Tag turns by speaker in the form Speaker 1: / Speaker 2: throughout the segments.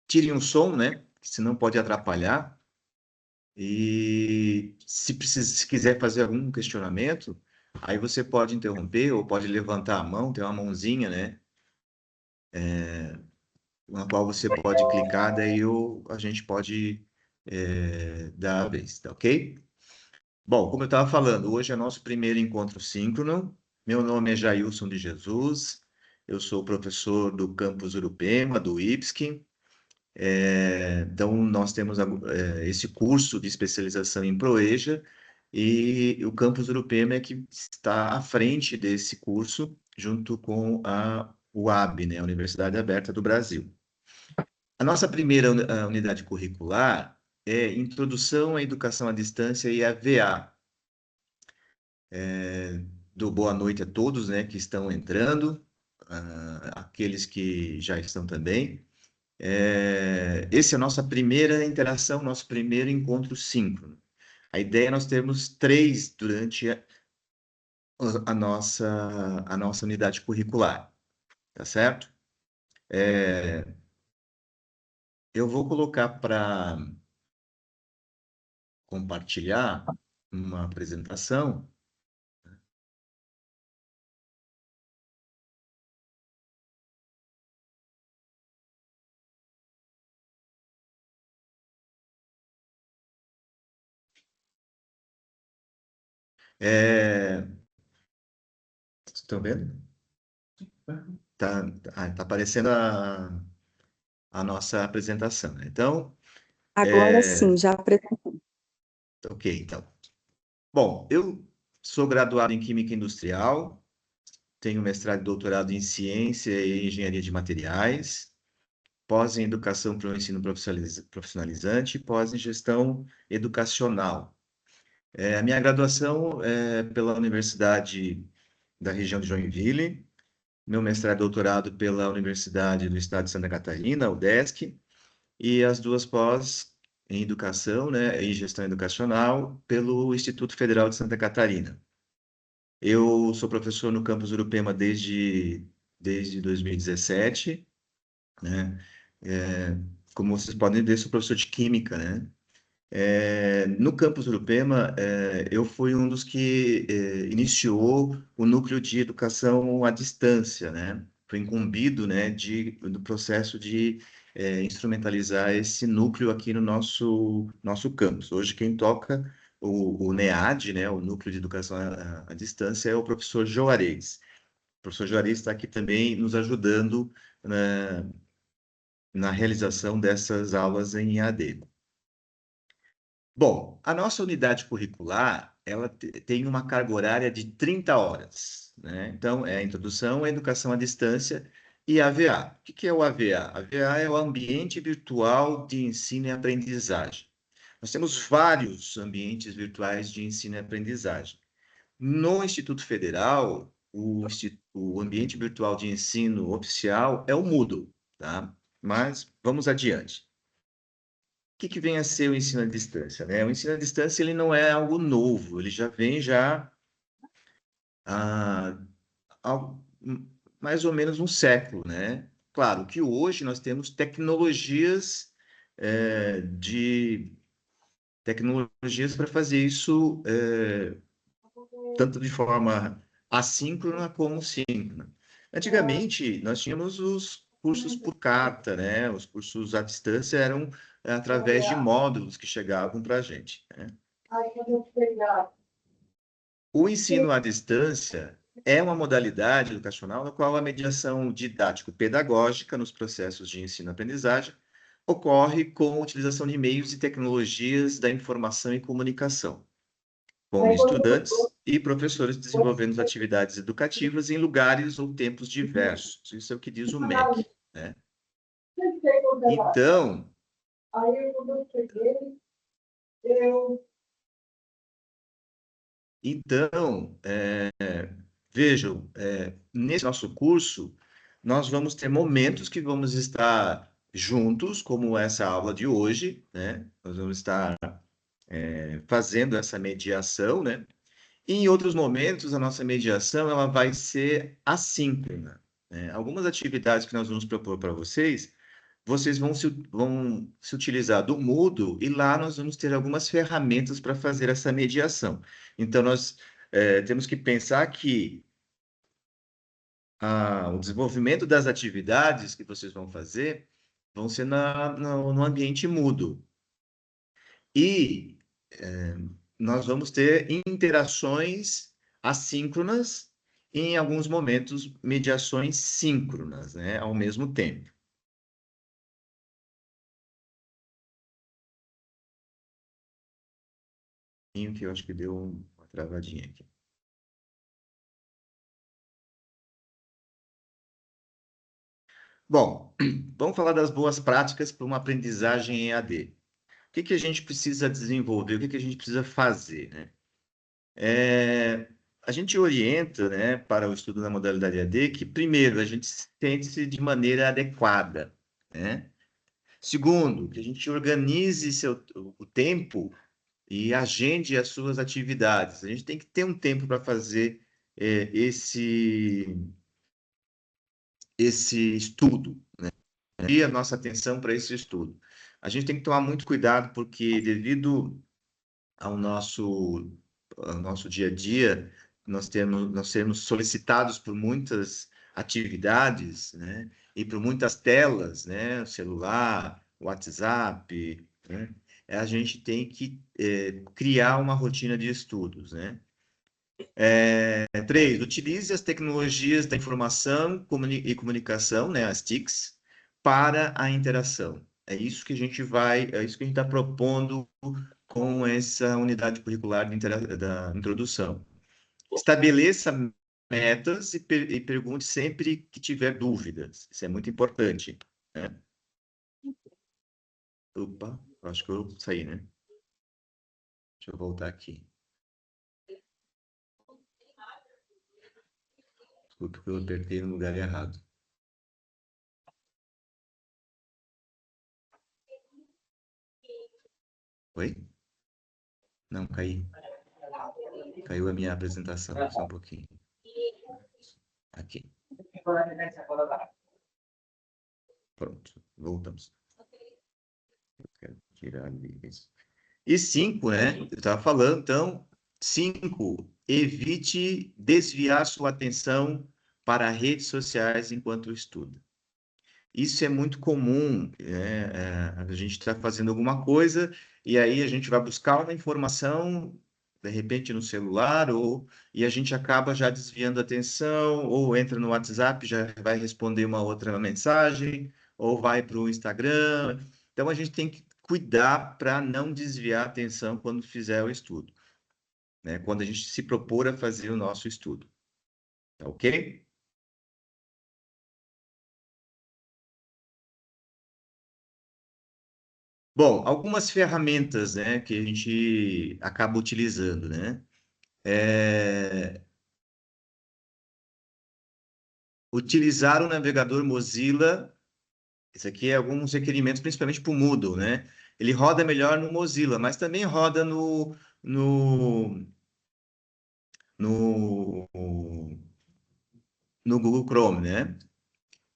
Speaker 1: tirem o som, né? Senão pode atrapalhar. E se quiser fazer algum questionamento, aí você pode interromper ou pode levantar a mão, tem uma mãozinha, né? Na qual você pode clicar, daí a gente pode dar a vez, tá ok? Bom, como eu estava falando, hoje é nosso primeiro encontro síncrono. Meu nome é Jailson de Jesus, eu sou professor do campus Urupema, do IPSC. Então, nós temos esse curso de especialização em Proeja e o campus Urupema é que está à frente desse curso, junto com a UAB, né, a Universidade Aberta do Brasil. A nossa primeira unidade curricular é Introdução à Educação à Distância e AVA. Do boa noite a todos, né, que estão entrando, aqueles que já estão também. Essa é a nossa primeira interação, nosso primeiro encontro síncrono. A ideia é nós termos três durante a nossa unidade curricular, tá certo? Eu vou colocar para compartilhar uma apresentação. É, Estão vendo? Tá aparecendo a nossa apresentação, né? Então,
Speaker 2: Agora sim, já apresentou.
Speaker 1: ok, então. Bom, eu sou graduado em Química Industrial, tenho mestrado e doutorado em Ciência e Engenharia de Materiais, pós em Educação para o Ensino Profissionalizante, pós em Gestão Educacional. A minha graduação é pela Universidade da região de Joinville, meu mestrado e doutorado pela Universidade do Estado de Santa Catarina, UDESC, e as duas pós em Educação, né, e Gestão Educacional pelo Instituto Federal de Santa Catarina. Eu sou professor no campus Urupema desde 2017, né? É, Como vocês podem ver, sou professor de Química, né? No campus Urupema, eu fui um dos que iniciou o núcleo de educação à distância, né? Fui incumbido, né, do processo de instrumentalizar esse núcleo aqui no nosso campus. Hoje, quem toca o NEAD, né, o Núcleo de Educação à Distância, é o professor Juarez. O professor Juarez está aqui também nos ajudando na realização dessas aulas em EAD. Bom, a nossa unidade curricular, ela tem uma carga horária de 30 horas, né? Então, é a Introdução à Educação à Distância e AVA. O que é o AVA? AVA é o Ambiente Virtual de Ensino e Aprendizagem. Nós temos vários ambientes virtuais de ensino e aprendizagem. No Instituto Federal, o ambiente virtual de ensino oficial é o Moodle, tá? Mas vamos adiante. Que vem a ser o ensino à distância, né? O ensino à distância ele não é algo novo, ele já vem há, há mais ou menos um século, né? Claro que hoje nós temos de tecnologias para fazer isso tanto de forma assíncrona como síncrona. Antigamente, nós tínhamos os cursos por carta, né? Os cursos à distância eram através de módulos que chegavam para a gente, né? O ensino à distância é uma modalidade educacional na qual a mediação didático-pedagógica nos processos de ensino-aprendizagem ocorre com a utilização de meios e tecnologias da informação e comunicação, com estudantes e professores desenvolvendo atividades educativas em lugares ou tempos diversos. Isso é o que diz o MEC, né? Então, vejam, nesse nosso curso, nós vamos ter momentos que vamos estar juntos, como essa aula de hoje, né? Nós vamos estar fazendo essa mediação, né? E em outros momentos, a nossa mediação ela vai ser assíncrona, né? Algumas atividades que nós vamos propor para vocês, vocês vão se utilizar do Moodle e lá nós vamos ter algumas ferramentas para fazer essa mediação. Então, nós temos que pensar que o desenvolvimento das atividades que vocês vão fazer vão ser no ambiente Moodle. E nós vamos ter interações assíncronas e, em alguns momentos, mediações síncronas, né, ao mesmo tempo. Que eu acho que deu uma travadinha aqui. Bom, vamos falar das boas práticas para uma aprendizagem em EAD. O que que a gente precisa desenvolver? O que que a gente precisa fazer, né? A gente orienta, né, para o estudo na modalidade EAD que, primeiro, a gente sente-se de maneira adequada, né? Segundo, que a gente organize o tempo e agende as suas atividades. A gente tem que ter um tempo para fazer esse estudo, e a nossa atenção para esse estudo. A gente tem que tomar muito cuidado, porque devido ao nosso dia a dia, nós sermos solicitados por muitas atividades, né? E por muitas telas, né? O celular, o WhatsApp, né? A gente tem que criar uma rotina de estudos, né? 3, utilize as tecnologias da informação e comunicação, né, as TICs, para a interação. É isso que a gente está propondo com essa unidade curricular da introdução. Estabeleça metas e pergunte sempre que tiver dúvidas. Isso é muito importante, né? Opa, acho que eu saí, né? Deixa eu voltar aqui. Desculpa que eu apertei no lugar errado. Oi? Não, caí. Caiu a minha apresentação, só um pouquinho. Aqui. Pronto, voltamos. Eu quero tirar ali isso. E 5, né? Eu estava falando, então, 5, evite desviar sua atenção para redes sociais enquanto estuda. Isso é muito comum, né? A gente está fazendo alguma coisa e aí a gente vai buscar uma informação, de repente no celular, e a gente acaba já desviando a atenção, ou entra no WhatsApp, já vai responder uma outra mensagem, ou vai para o Instagram. Então a gente tem que cuidar para não desviar a atenção quando fizer o estudo, né? Quando a gente se propor a fazer o nosso estudo. Tá ok? Bom, algumas ferramentas, né, que a gente acaba utilizando, né? É, utilizar o navegador Mozilla, isso aqui é alguns requerimentos, principalmente para o Moodle, né? Ele roda melhor no Mozilla, mas também roda no, no, no Google Chrome, né?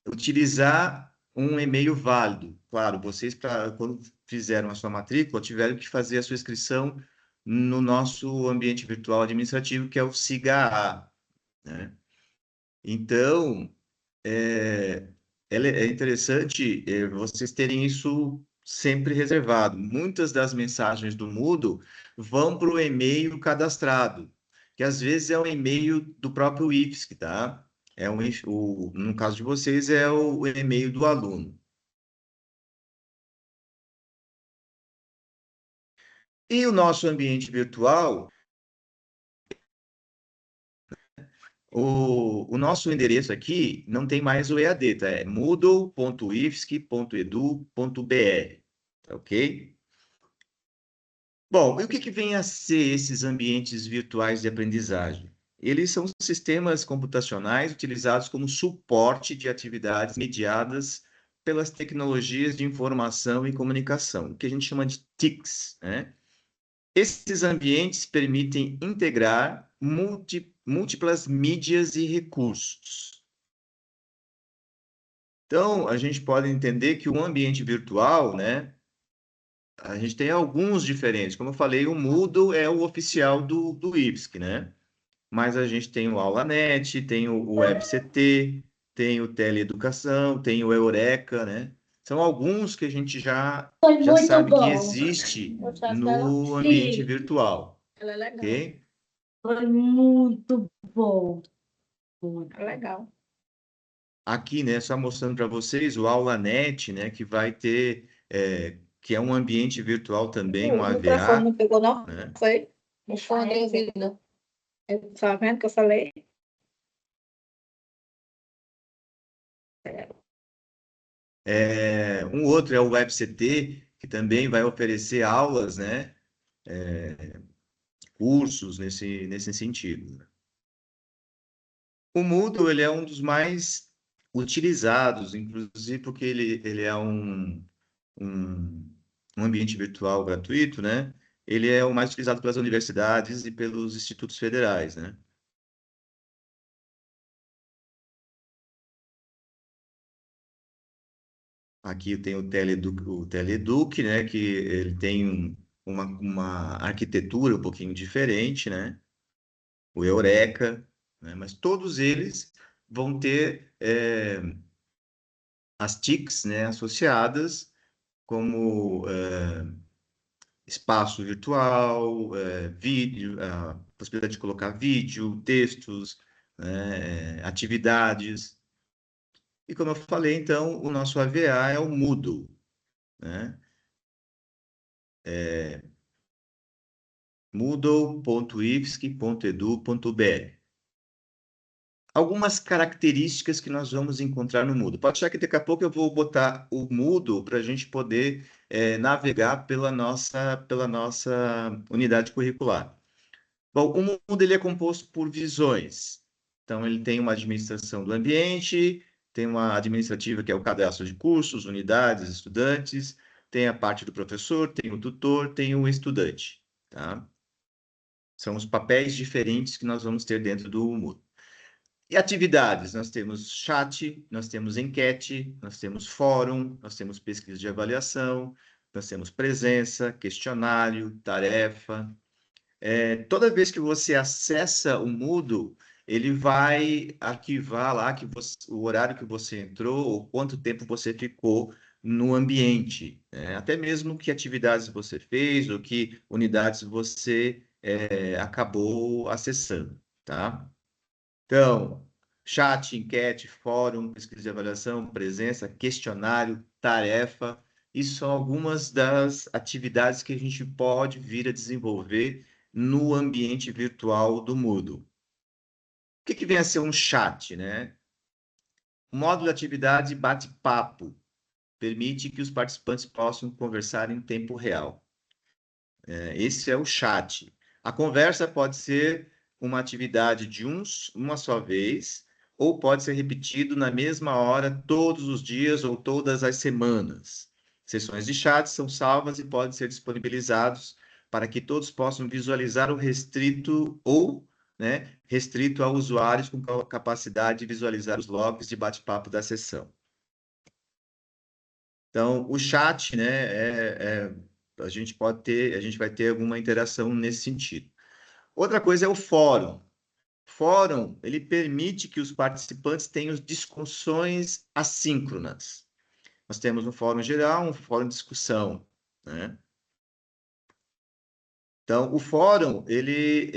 Speaker 1: Utilizar um e-mail válido. Claro, vocês, quando fizeram a sua matrícula, tiveram que fazer a sua inscrição no nosso ambiente virtual administrativo, que é o SIGA-A, né? Então, é interessante vocês terem isso sempre reservado. Muitas das mensagens do Moodle vão para o e-mail cadastrado, que às vezes é um e-mail do próprio IFSC, tá? No caso de vocês, é o e-mail do aluno. E o nosso ambiente virtual, o nosso endereço aqui não tem mais o EAD, tá? É moodle.ifsc.edu.br, tá ok? Bom, e o que que vem a ser esses ambientes virtuais de aprendizagem? Eles são sistemas computacionais utilizados como suporte de atividades mediadas pelas tecnologias de informação e comunicação, o que a gente chama de TICs, né? Esses ambientes permitem integrar múltiplas mídias e recursos. Então, a gente pode entender que o ambiente virtual, né, a gente tem alguns diferentes. Como eu falei, o Moodle é o oficial do IFSC, né? Mas a gente tem o AulaNet, tem o WebCT, tem o Teleeducação, tem o Eureka, né? São alguns que a gente
Speaker 3: Foi
Speaker 1: já
Speaker 3: muito
Speaker 1: sabe que
Speaker 3: bom.
Speaker 1: existe
Speaker 3: Gostasse dela?
Speaker 1: no ambiente
Speaker 3: Sim.
Speaker 1: virtual,
Speaker 3: Ela é legal.
Speaker 1: ok?
Speaker 3: Foi muito bom. Muito legal.
Speaker 1: Aqui, né, só mostrando para vocês o AulaNet, né, que vai ter, que é um ambiente virtual também, um
Speaker 3: O microfone
Speaker 1: AVA,
Speaker 3: não pegou, não?
Speaker 1: né?
Speaker 3: Foi? No fone de ouvido. Tá vendo que eu falei?
Speaker 1: Um outro é o WebCT, que também vai oferecer aulas, né, cursos nesse sentido, né? O Moodle, ele é um dos mais utilizados, inclusive porque ele é um, um ambiente virtual gratuito, né? Ele é o mais utilizado pelas universidades e pelos institutos federais, né? Aqui tem o Teleduc, né? Que ele tem uma arquitetura um pouquinho diferente, né? O Eureka, né? Mas todos eles vão ter as TICs, né? Associadas como espaço virtual, vídeo, a possibilidade de colocar vídeo, textos, né? Atividades. E como eu falei, então, o nosso AVA é o Moodle, né? moodle.ifsc.edu.br. Algumas características que nós vamos encontrar no Moodle. Pode achar que daqui a pouco eu vou botar o Moodle para a gente poder navegar pela nossa unidade curricular. Bom, o Moodle ele é composto por visões. Então, ele tem uma administração do ambiente, tem uma administrativa que é o cadastro de cursos, unidades, estudantes, tem a parte do professor, tem o tutor, tem o estudante, tá? São os papéis diferentes que nós vamos ter dentro do Moodle. E atividades? Nós temos chat, nós temos enquete, nós temos fórum, nós temos pesquisa de avaliação, nós temos presença, questionário, tarefa. Toda vez que você acessa o Moodle, ele vai arquivar lá o horário que você entrou, ou quanto tempo você ficou no ambiente, né? Até mesmo que atividades você fez, ou que unidades você acabou acessando, tá? Então, chat, enquete, fórum, pesquisa de avaliação, presença, questionário, tarefa, isso são algumas das atividades que a gente pode vir a desenvolver no ambiente virtual do Moodle. O que vem a ser um chat, né? O módulo de atividade bate-papo permite que os participantes possam conversar em tempo real. Esse é o chat. A conversa pode ser uma atividade de uma só vez, ou pode ser repetido na mesma hora, todos os dias ou todas as semanas. Sessões de chat são salvas e podem ser disponibilizados para que todos possam visualizar o restrito ou, né, restrito a usuários com capacidade de visualizar os logs de bate-papo da sessão. Então, o chat, né, a gente vai ter alguma interação nesse sentido. Outra coisa é o fórum. Fórum, ele permite que os participantes tenham discussões assíncronas. Nós temos um fórum geral, um fórum de discussão, né? Então, o fórum, ele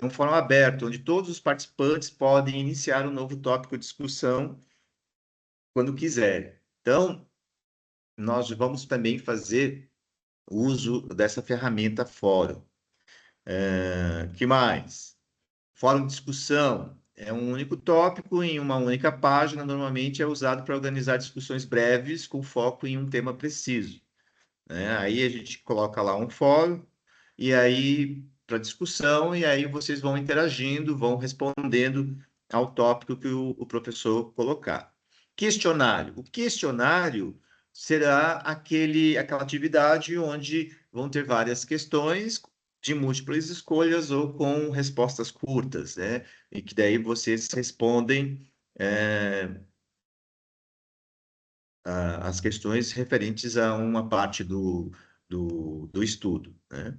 Speaker 1: é um fórum aberto, onde todos os participantes podem iniciar um novo tópico de discussão quando quiserem. Então, nós vamos também fazer uso dessa ferramenta fórum. Que mais? Fórum de discussão é um único tópico em uma única página, normalmente é usado para organizar discussões breves com foco em um tema preciso, né? Aí a gente coloca lá um fórum e aí para discussão e aí vocês vão interagindo, vão respondendo ao tópico que o professor colocar. Questionário. O questionário será aquela atividade onde vão ter várias questões de múltiplas escolhas ou com respostas curtas, né? E que daí vocês respondem as questões referentes a uma parte do estudo, né?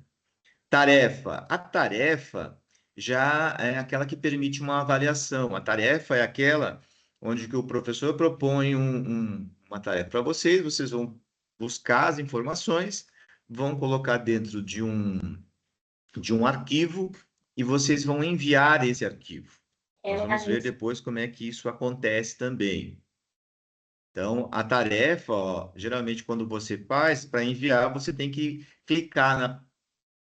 Speaker 1: Tarefa. A tarefa já é aquela que permite uma avaliação. A tarefa é aquela onde que o professor propõe uma tarefa para vocês, vocês vão buscar as informações, vão colocar dentro de um arquivo e vocês vão enviar esse arquivo. Nós vamos ver depois como é que isso acontece também. Então, a tarefa, ó, geralmente, quando você faz, para enviar, você tem que clicar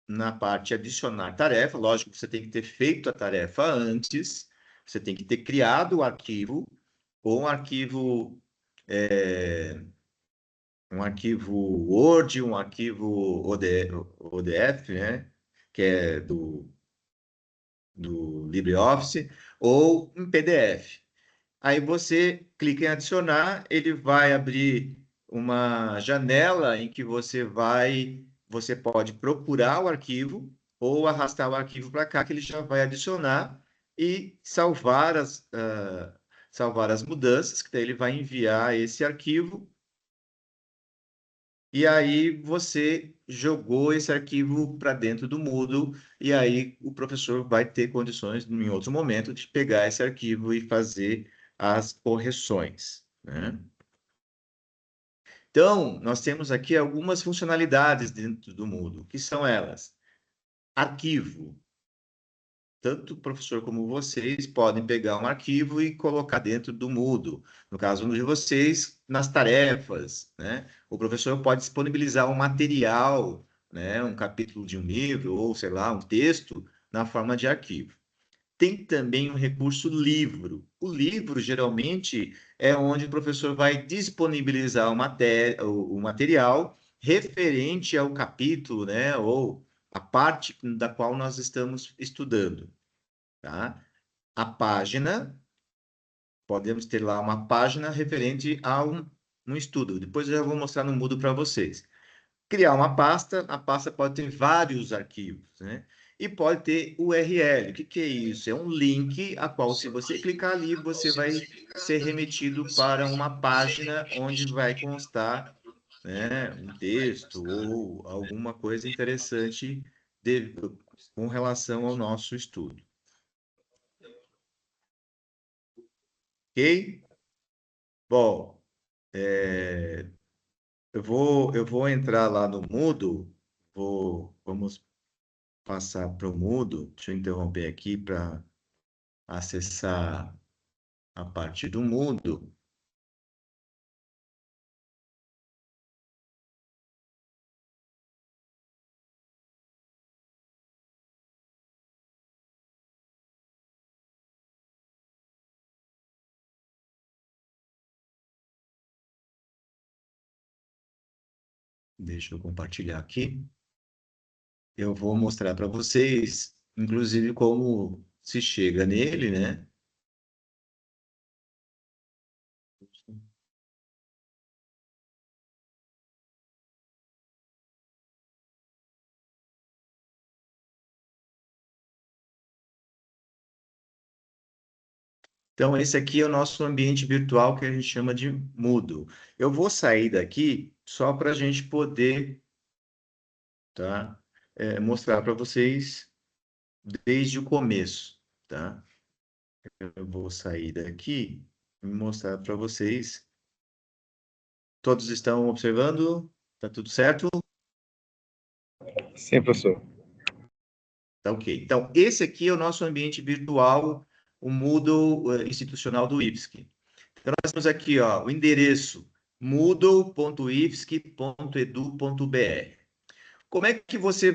Speaker 1: na parte adicionar tarefa. Lógico que você tem que ter feito a tarefa antes, você tem que ter criado o arquivo, ou um arquivo Word, um arquivo ODF, né? Que é do LibreOffice, ou um PDF. Aí você clica em adicionar, ele vai abrir uma janela em que você pode procurar o arquivo ou arrastar o arquivo para cá, que ele já vai adicionar e salvar as mudanças, que daí ele vai enviar esse arquivo. E aí você jogou esse arquivo para dentro do Moodle, e aí o professor vai ter condições, em outro momento, de pegar esse arquivo e fazer as correções, né? Então, nós temos aqui algumas funcionalidades dentro do Moodle, que são elas. Arquivo. Tanto o professor como vocês podem pegar um arquivo e colocar dentro do Moodle. No caso de vocês, nas tarefas, né? O professor pode disponibilizar um material, né? Um capítulo de um livro ou, sei lá, um texto na forma de arquivo. Tem também o recurso livro. O livro, geralmente, é onde o professor vai disponibilizar o material referente ao capítulo, né? Ou a parte da qual nós estamos estudando, tá? A página, podemos ter lá uma página referente a um estudo. Depois eu já vou mostrar no Moodle para vocês. Criar uma pasta, a pasta pode ter vários arquivos, né? E pode ter URL. O que que é isso? É um link a qual, se você clicar ali, você vai ser remetido para uma página onde vai constar, né, um texto ou alguma coisa interessante com relação ao nosso estudo. Ok? Bom, eu vou entrar lá no Moodle, vamos passar para o Moodle. Deixa eu interromper aqui para acessar a parte do Moodle. Deixa eu compartilhar aqui. Eu vou mostrar para vocês, inclusive, como se chega nele, né? Então, esse aqui é o nosso ambiente virtual que a gente chama de Moodle. Eu vou sair daqui só para a gente poder, tá? Mostrar para vocês desde o começo, tá? Eu vou sair daqui e mostrar para vocês. Todos estão observando? Tá tudo certo?
Speaker 4: Sim, professor.
Speaker 1: Tá ok. Então, esse aqui é o nosso ambiente virtual, o Moodle institucional do IFSC. Então, nós temos aqui, ó, o endereço moodle.ifsc.edu.br. Como é que você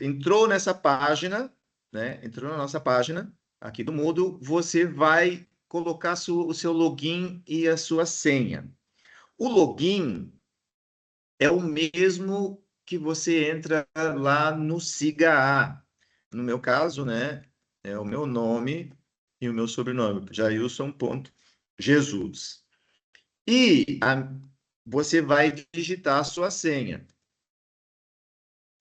Speaker 1: entrou nessa página, né? Entrou na nossa página aqui do Moodle, você vai colocar o seu login e a sua senha. O login é o mesmo que você entra lá no SIGA-A. No meu caso, né, é o meu nome e o meu sobrenome, Jailson.Jesus. E você vai digitar a sua senha.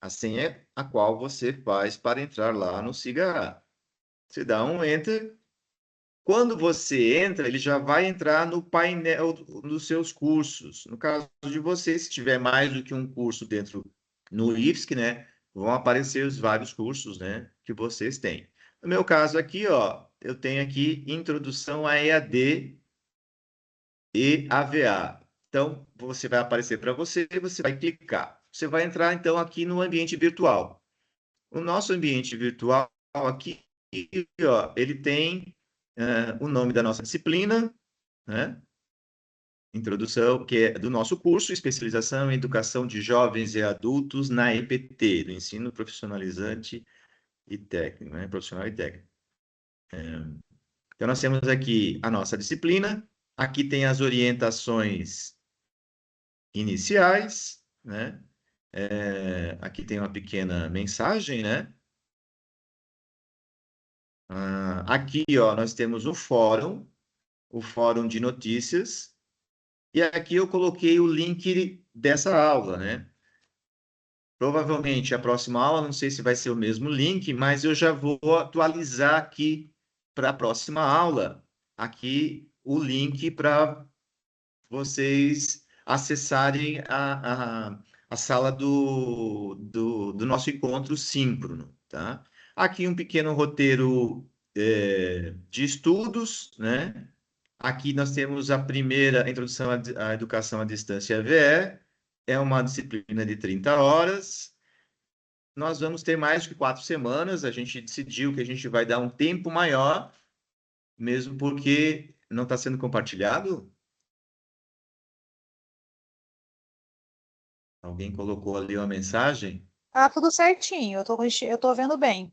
Speaker 1: A senha é a qual você faz para entrar lá no SIGA-A. Você dá um Enter Quando você entra, ele já vai entrar no painel dos seus cursos. No caso de você, se tiver mais do que um curso dentro no IFSC, né, vão aparecer os vários cursos, né, que vocês têm. No meu caso aqui, ó, eu tenho aqui Introdução a EAD e AVA. Então, você vai aparecer para você, você vai clicar. Você vai entrar, então, aqui no ambiente virtual. O nosso ambiente virtual aqui, ó, ele tem o nome da nossa disciplina, né? Introdução, que é do nosso curso, Especialização em Educação de Jovens e Adultos na EPT, do Ensino Profissionalizante e Técnico, né? Profissional e Técnico. Então, nós temos aqui a nossa disciplina, aqui tem as orientações iniciais, né? Aqui tem uma pequena mensagem, né? Aqui, ó, nós temos o fórum de notícias, e aqui eu coloquei o link dessa aula, né? Provavelmente a próxima aula, não sei se vai ser o mesmo link, mas eu já vou atualizar aqui para a próxima aula, aqui o link para vocês acessarem a sala do nosso encontro síncrono, tá? Aqui um pequeno roteiro de estudos, né? Aqui nós temos a primeira introdução à educação à distância EVE, é uma disciplina de 30 horas. Nós vamos ter mais de 4 semanas, a gente decidiu que a gente vai dar um tempo maior, mesmo porque não está sendo compartilhado. Alguém colocou ali uma mensagem?
Speaker 4: Tá tudo certinho, eu tô vendo bem.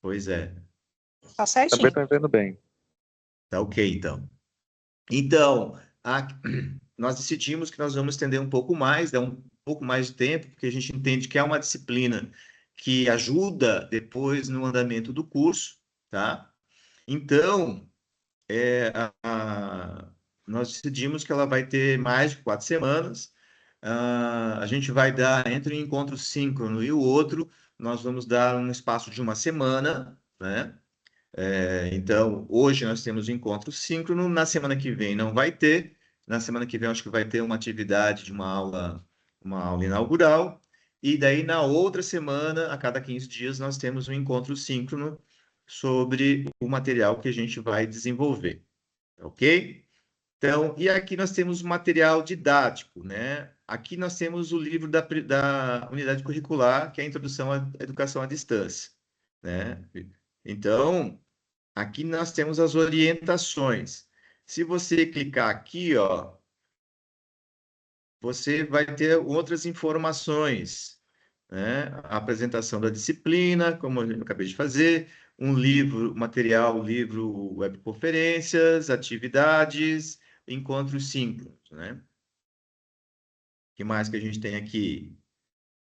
Speaker 1: Pois é,
Speaker 4: Tá
Speaker 5: Também
Speaker 4: certinho.
Speaker 5: estou vendo bem.
Speaker 1: tá ok então. Então, nós decidimos que nós vamos estender um pouco mais, dar um pouco mais de tempo, porque a gente entende que é uma disciplina que ajuda depois no andamento do curso, tá? Então, nós decidimos que ela vai ter mais de 4 semanas. A gente vai dar, entre um encontro síncrono e o outro, nós vamos dar um espaço de uma semana, né? Então, hoje nós temos o encontro síncrono, na semana que vem não vai ter, na semana que vem acho que vai ter uma atividade de uma aula inaugural, e daí na outra semana, a cada 15 dias, nós temos um encontro síncrono sobre o material que a gente vai desenvolver, ok? Então, e aqui nós temos o material didático, né? Aqui nós temos o livro da unidade curricular, que é a Introdução à Educação à Distância, né? Então, aqui nós temos as orientações. Se você clicar aqui, ó, você vai ter outras informações, né? A apresentação da disciplina, como eu acabei de fazer, um livro, material, livro, webconferências, atividades, encontros síncronos, né? O que mais que a gente tem aqui?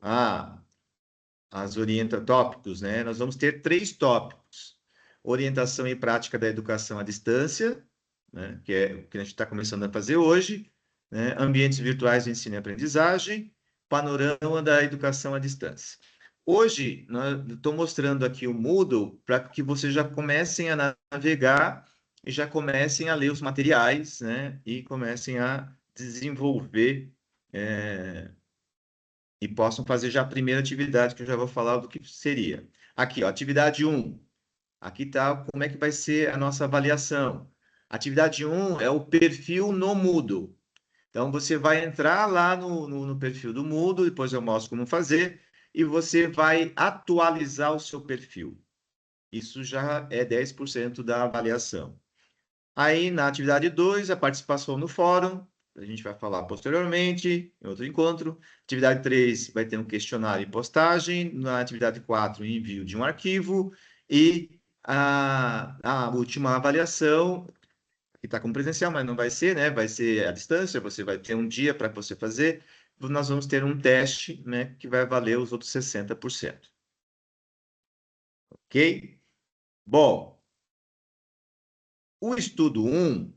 Speaker 1: As tópicos, né? Nós vamos ter 3 tópicos. Orientação e prática da educação à distância, né? Que é o que a gente está começando a fazer hoje, né? Ambientes virtuais de ensino e aprendizagem, panorama da educação à distância. Hoje, estou mostrando aqui o Moodle para que vocês já comecem a navegar e já comecem a ler os materiais, né? E comecem a desenvolver e possam fazer já a primeira atividade, que eu já vou falar do que seria. Aqui, ó, atividade 1. Aqui está como é que vai ser a nossa avaliação. Atividade 1 é o perfil no Moodle. Então, você vai entrar lá no perfil do Moodle, depois eu mostro como fazer, e você vai atualizar o seu perfil. Isso já é 10% da avaliação. Aí, na atividade 2, a participação no fórum, a gente vai falar posteriormente, em outro encontro. Atividade 3 vai ter um questionário e postagem. Na atividade 4, envio de um arquivo. E a última avaliação, que está como presencial, mas não vai ser, né? Vai ser à distância, você vai ter um dia para você fazer. Nós vamos ter um teste, né, que vai valer os outros 60%. Ok? Bom, o estudo 1,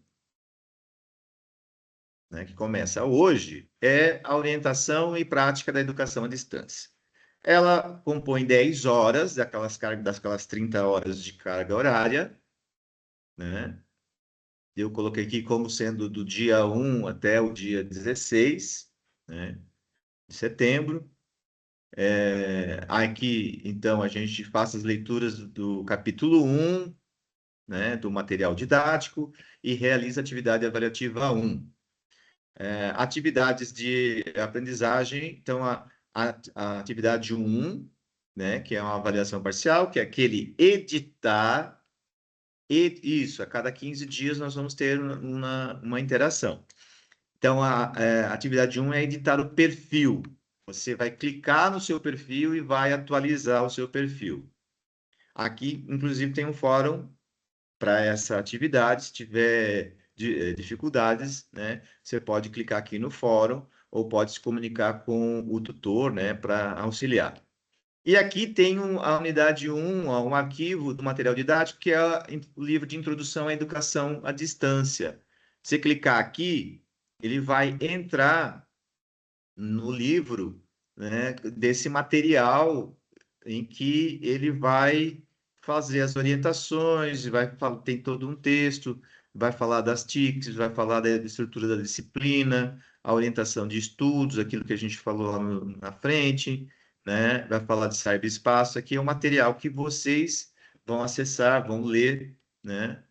Speaker 1: né, que começa hoje, é a orientação e prática da educação à distância. Ela compõe 10 horas daquelas 30 horas de carga horária, né? Eu coloquei aqui como sendo do dia 1 até o dia 16, né, de setembro. Aqui, então, a gente faz as leituras do capítulo 1, né, do material didático e realiza a atividade avaliativa 1. Atividades de aprendizagem, então, a atividade 1, né, que é uma avaliação parcial, que é aquele editar, e isso, a cada 15 dias nós vamos ter uma interação. Então, a atividade 1 é editar o perfil. Você vai clicar no seu perfil e vai atualizar o seu perfil. Aqui, inclusive, tem um fórum para essa atividade. Se tiver dificuldades, né, você pode clicar aqui no fórum ou pode se comunicar com o tutor, né, para auxiliar. E aqui tem a unidade 1, um arquivo do material didático, que é o livro de Introdução à Educação à Distância. Você clicar aqui, ele vai entrar no livro, né, desse material em que ele vai fazer as orientações, tem todo um texto, vai falar das TICs, vai falar da estrutura da disciplina, a orientação de estudos, aquilo que a gente falou lá na frente, né? Vai falar de cyberespaço. Aqui é um material que vocês vão acessar, vão ler, né?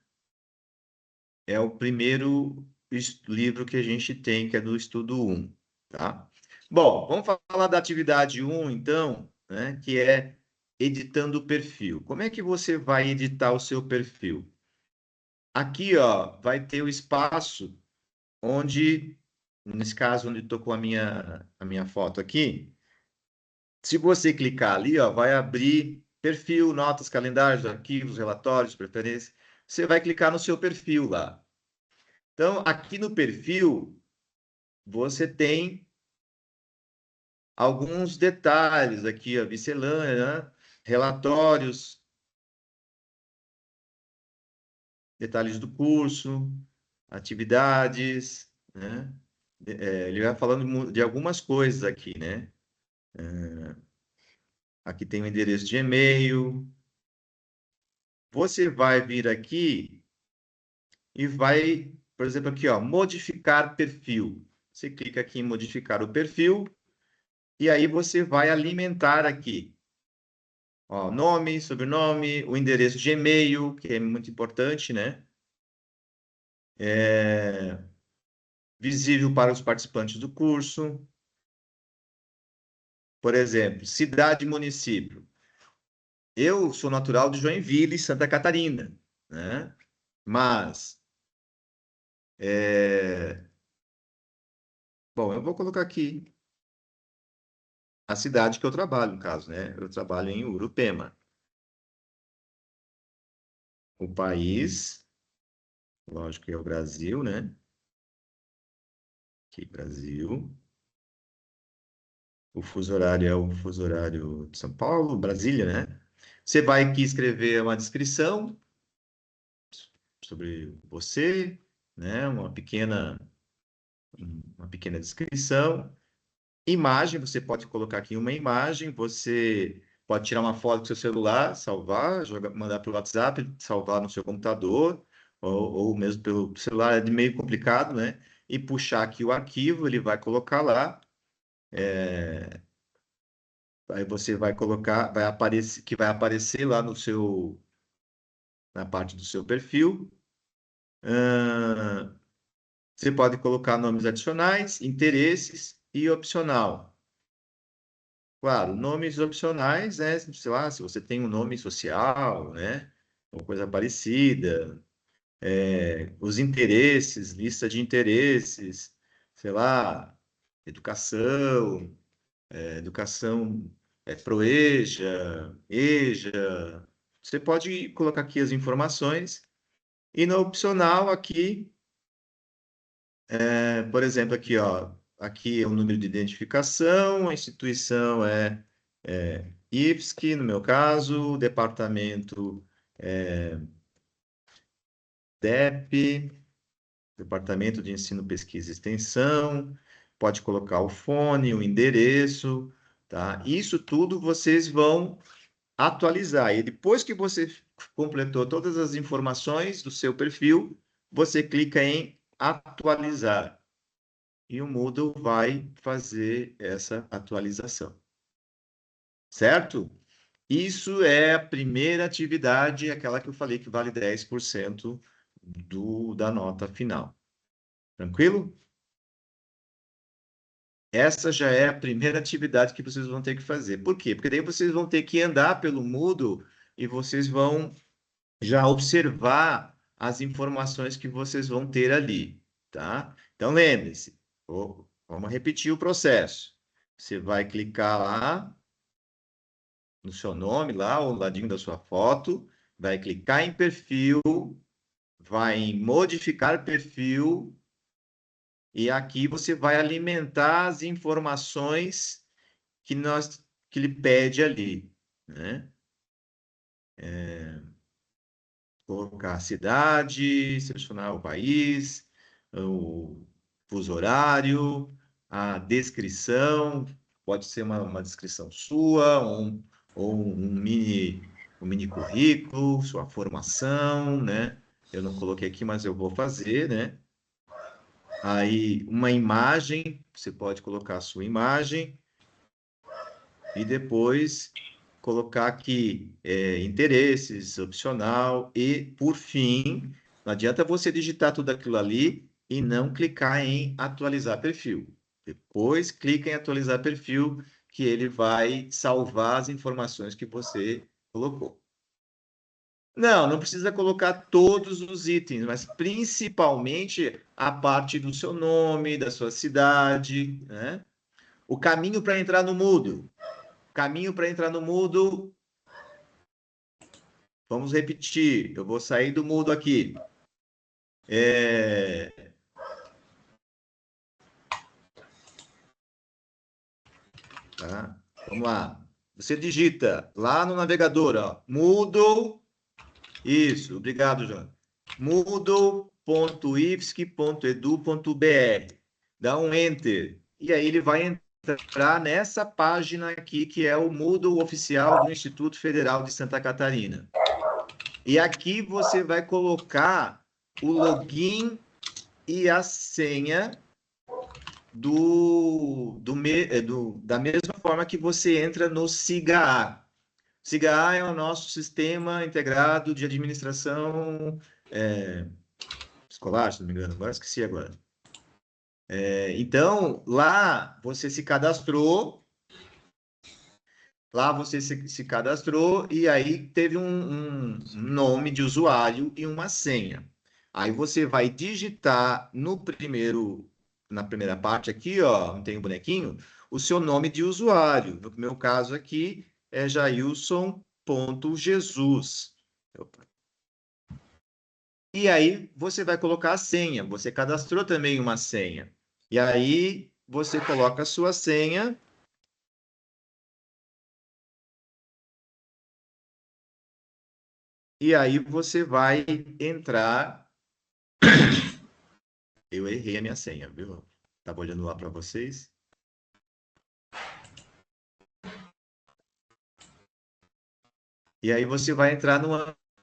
Speaker 1: É o primeiro livro que a gente tem, que é do estudo 1, tá? Bom, vamos falar da atividade 1, então, né, que é editando o perfil. Como é que você vai editar o seu perfil? Aqui, ó, vai ter o espaço onde, nesse caso, onde estou com a minha foto aqui, se você clicar ali, ó, vai abrir perfil, notas, calendários, arquivos, relatórios, preferências. Você vai clicar no seu perfil lá. Então, aqui no perfil, você tem alguns detalhes aqui, a miscelânea, né? Relatórios, detalhes do curso, atividades, né? Ele vai falando de algumas coisas aqui, né? Aqui tem o endereço de e-mail. Você vai vir aqui e vai, por exemplo, aqui, ó, modificar perfil. Você clica aqui em modificar o perfil e aí você vai alimentar aqui. Ó, nome, sobrenome, o endereço de e-mail, que é muito importante, né? Visível para os participantes do curso. Por exemplo, cidade e município. Eu sou natural de Joinville, Santa Catarina, né? Mas, bom, eu vou colocar aqui a cidade que eu trabalho, no caso, né? Eu trabalho em Urupema. O país, lógico que é o Brasil, né? Aqui, Brasil. O fuso horário é o fuso horário de São Paulo, Brasília, né? Você vai aqui escrever uma descrição sobre você, né? Uma pequena descrição. Imagem, você pode colocar aqui uma imagem, você pode tirar uma foto do seu celular, salvar, mandar pelo WhatsApp, salvar no seu computador, ou mesmo pelo celular, é de meio complicado, né? E puxar aqui o arquivo, ele vai colocar lá. Aí você vai colocar, vai aparecer lá na parte do seu perfil. Ahn, Você pode colocar nomes adicionais, interesses e opcional. Claro, nomes opcionais, né? Sei lá, se você tem um nome social, né? Ou coisa parecida. Os interesses, lista de interesses, sei lá, educação, educação ProEja, EJA. Você pode colocar aqui as informações e no opcional aqui, por exemplo, aqui, ó, aqui é o número de identificação, a instituição é IFSC, no meu caso, o departamento DEP, Departamento de Ensino, Pesquisa e Extensão, pode colocar o fone, o endereço, tá? Isso tudo vocês vão atualizar. E depois que você completou todas as informações do seu perfil, você clica em atualizar. E o Moodle vai fazer essa atualização. Certo? Isso é a primeira atividade, aquela que eu falei que vale 10% da nota final. Tranquilo? Essa já é a primeira atividade que vocês vão ter que fazer. Por quê? Porque daí vocês vão ter que andar pelo Moodle e vocês vão já observar as informações que vocês vão ter ali, tá? Então, lembre-se, vamos repetir o processo. Você vai clicar lá no seu nome, lá ao ladinho da sua foto, vai clicar em perfil, vai em modificar perfil, e aqui você vai alimentar as informações que ele pede ali, né? Colocar a cidade, selecionar o país, o fuso horário, a descrição, pode ser uma descrição sua, ou um mini currículo, sua formação, né? Eu não coloquei aqui, mas eu vou fazer, né? Aí, uma imagem, você pode colocar a sua imagem, e depois colocar aqui interesses, opcional, e, por fim, não adianta você digitar tudo aquilo ali e não clicar em atualizar perfil. Depois, clica em atualizar perfil, que ele vai salvar as informações que você colocou. Não, não precisa colocar todos os itens, mas principalmente a parte do seu nome, da sua cidade, né? O caminho para entrar no Moodle. Caminho para entrar no Moodle. Vamos repetir. Eu vou sair do Moodle aqui. Tá? Vamos lá. Você digita lá no navegador, ó, Moodle. Isso, obrigado, João. Moodle.ifsc.edu.br. Dá um Enter. E aí ele vai entrar nessa página aqui, que é o Moodle oficial do Instituto Federal de Santa Catarina. E aqui você vai colocar o login e a senha da mesma forma que você entra no SIGA-A. SIGA-A é o nosso sistema integrado de administração escolar, se não me engano, agora esqueci agora. Então, lá você se cadastrou, e aí teve um nome de usuário e uma senha. Aí você vai digitar na primeira parte aqui, ó, não tem um bonequinho, o seu nome de usuário. No meu caso aqui é jailson.jesus. E aí você vai colocar a senha. Você cadastrou também uma senha. E aí você coloca a sua senha. E aí você vai entrar. Eu errei a minha senha, viu? Estava olhando lá para vocês. E aí você vai entrar no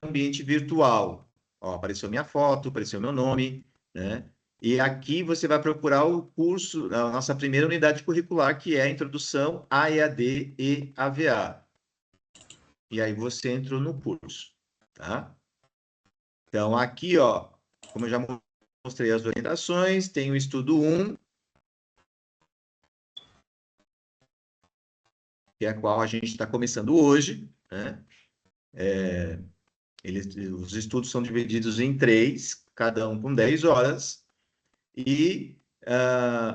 Speaker 1: ambiente virtual. Ó, apareceu minha foto, apareceu meu nome, né? E aqui você vai procurar o curso, a nossa primeira unidade curricular, que é a Introdução a EAD e AVA. E aí você entrou no curso, tá? Então, aqui, ó, como eu já mostrei as orientações, tem o estudo 1, que é a qual a gente está começando hoje, né? Os estudos são divididos em 3, cada um com 10 horas, e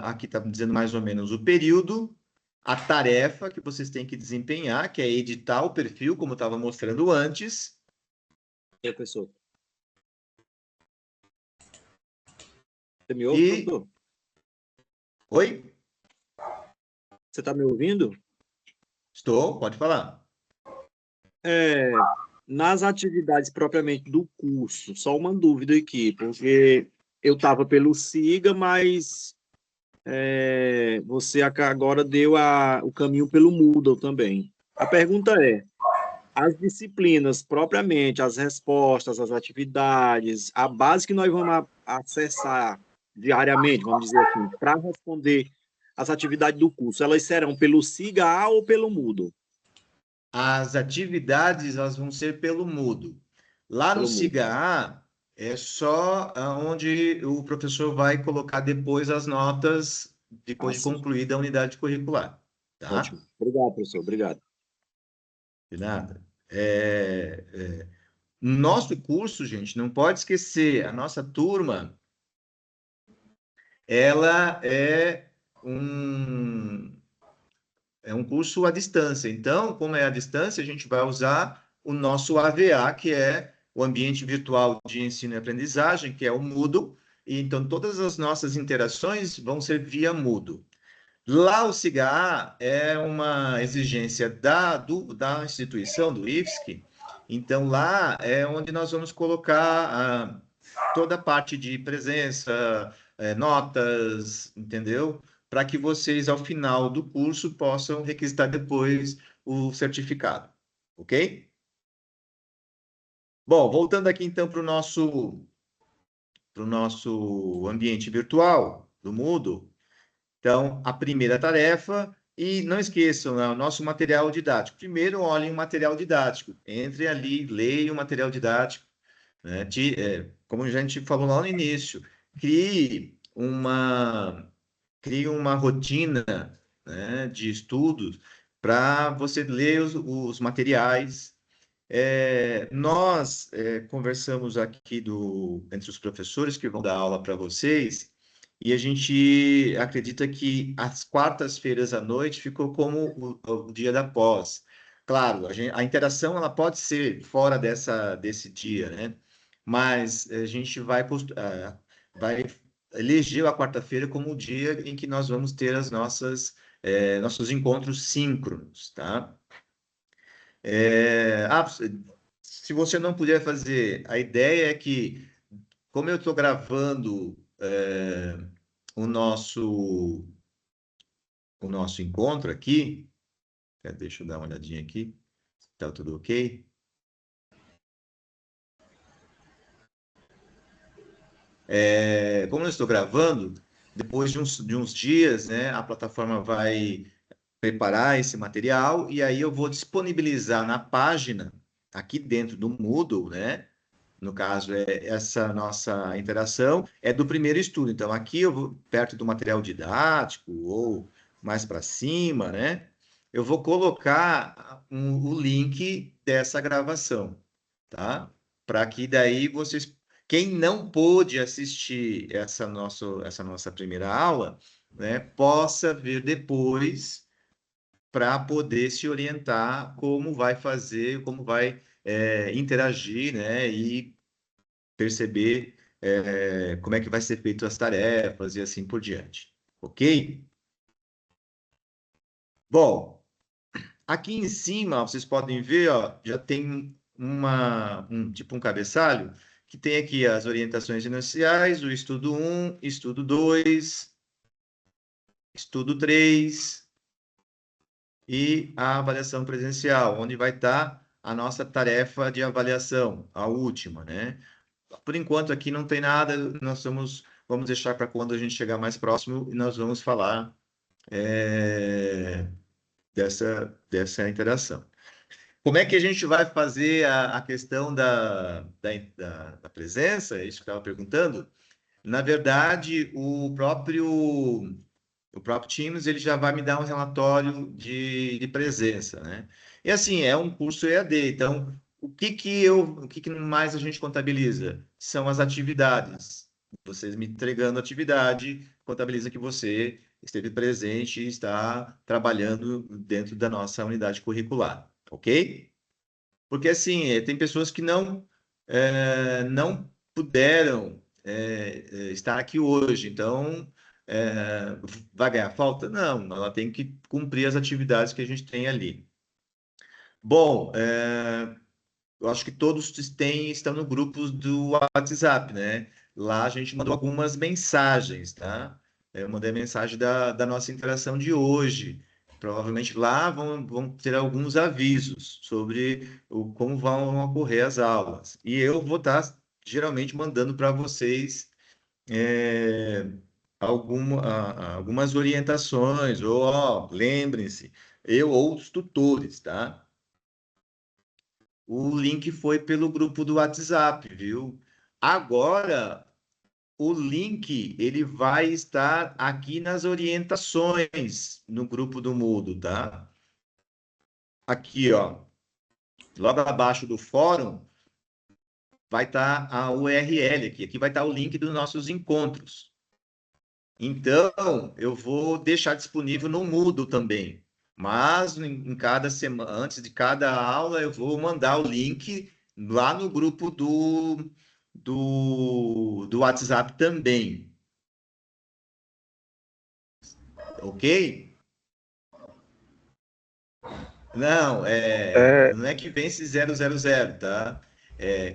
Speaker 1: aqui está dizendo mais ou menos o período, a tarefa que vocês têm que desempenhar, que é editar o perfil, como eu estava mostrando antes.
Speaker 5: E aí, professor? Você me ouve, professor?
Speaker 1: Oi?
Speaker 5: Você está me ouvindo?
Speaker 1: Estou, pode falar.
Speaker 5: Nas atividades propriamente do curso, só uma dúvida aqui, porque eu estava pelo SIGA, mas você agora deu o caminho pelo Moodle também. A pergunta é, as disciplinas propriamente, as respostas, as atividades, a base que nós vamos acessar diariamente, vamos dizer assim, para responder as atividades do curso, elas serão pelo SIGA-A ou pelo Moodle?
Speaker 1: As atividades elas vão ser pelo Moodle. Lá no
Speaker 5: Pelo Moodle.
Speaker 1: SIGA-A é só onde o professor vai colocar depois as notas, depois de
Speaker 5: sim.
Speaker 1: concluída a unidade curricular. Tá?
Speaker 5: Ótimo. Obrigado, professor. Obrigado.
Speaker 1: De nada. Nosso curso, gente, não pode esquecer, a nossa turma, ela é um curso à distância. Então, como é à distância, a gente vai usar o nosso AVA, que é o Ambiente Virtual de Ensino e Aprendizagem, que é o Moodle. E, então, todas as nossas interações vão ser via Moodle. Lá, o SIGA é uma exigência da instituição, do IFSC. Então, lá é onde nós vamos colocar toda a parte de presença, notas, entendeu? Para que vocês, ao final do curso, possam requisitar depois o certificado, ok? Bom, voltando aqui então para o nosso ambiente virtual do Moodle. Então, a primeira tarefa, e não esqueçam, né, o nosso material didático. Primeiro, olhem o material didático. Entre ali, leiam o material didático. Né? Como a gente falou lá no início, crie uma rotina, né, de estudos para você ler os materiais. Nós conversamos aqui entre os professores que vão dar aula para vocês, e a gente acredita que as quartas-feiras à noite ficou como o dia da pós. Claro, a interação ela pode ser fora desse dia, né? Mas a gente vai eleger a quarta-feira como o dia em que nós vamos ter nossos encontros síncronos, tá? Se você não puder fazer, a ideia é que, como eu estou gravando o nosso encontro aqui, deixa eu dar uma olhadinha aqui, está tudo ok? Como eu estou gravando, depois de uns dias, né, a plataforma vai preparar esse material e aí eu vou disponibilizar na página, aqui dentro do Moodle, né? No caso, essa nossa interação é do primeiro estudo. Então, aqui eu vou perto do material didático ou mais para cima, né? Eu vou colocar o link dessa gravação, tá? Para que daí vocês, quem não pôde assistir essa nossa primeira aula, né, possa ver depois para poder se orientar como vai fazer, como vai interagir, né, e perceber como é que vai ser feito as tarefas e assim por diante. Ok? Bom, aqui em cima vocês podem ver, ó, já tem tipo um cabeçalho que tem aqui as orientações iniciais, o estudo 1, estudo 2, estudo 3 e a avaliação presencial, onde vai estar a nossa tarefa de avaliação, a última, né? Por enquanto aqui não tem nada, vamos deixar para quando a gente chegar mais próximo e nós vamos falar dessa interação. Como é que a gente vai fazer a questão da presença? É isso que eu estava perguntando. Na verdade, o próprio Teams ele já vai me dar um relatório de presença, né? E assim, é um curso EAD, então o que mais a gente contabiliza? São as atividades. Vocês me entregando atividade, contabiliza que você esteve presente e está trabalhando dentro da nossa unidade curricular, ok? Porque assim, tem pessoas que não puderam estar aqui hoje, então vai ganhar falta? Não, ela tem que cumprir as atividades que a gente tem ali. Bom, eu acho que todos estão no grupo do WhatsApp, né? Lá a gente mandou algumas mensagens, tá? Eu mandei a mensagem da nossa interação de hoje. provavelmente lá vão ter alguns avisos sobre como vão ocorrer as aulas. E eu vou estar, geralmente, mandando para vocês é, algumas orientações, ou, ó, lembrem-se, eu ou os tutores, tá? O link foi pelo grupo do WhatsApp, viu? Agora, o link ele vai estar aqui nas orientações no grupo do Moodle, tá? Aqui, ó, logo abaixo do fórum vai estar a URL aqui. Aqui vai estar o link dos nossos encontros. Então, eu vou deixar disponível no Moodle também. Mas em cada semana, antes de cada aula, eu vou mandar o link lá no grupo do WhatsApp também. Ok? Não,
Speaker 6: É,
Speaker 1: não é que vence 000, tá?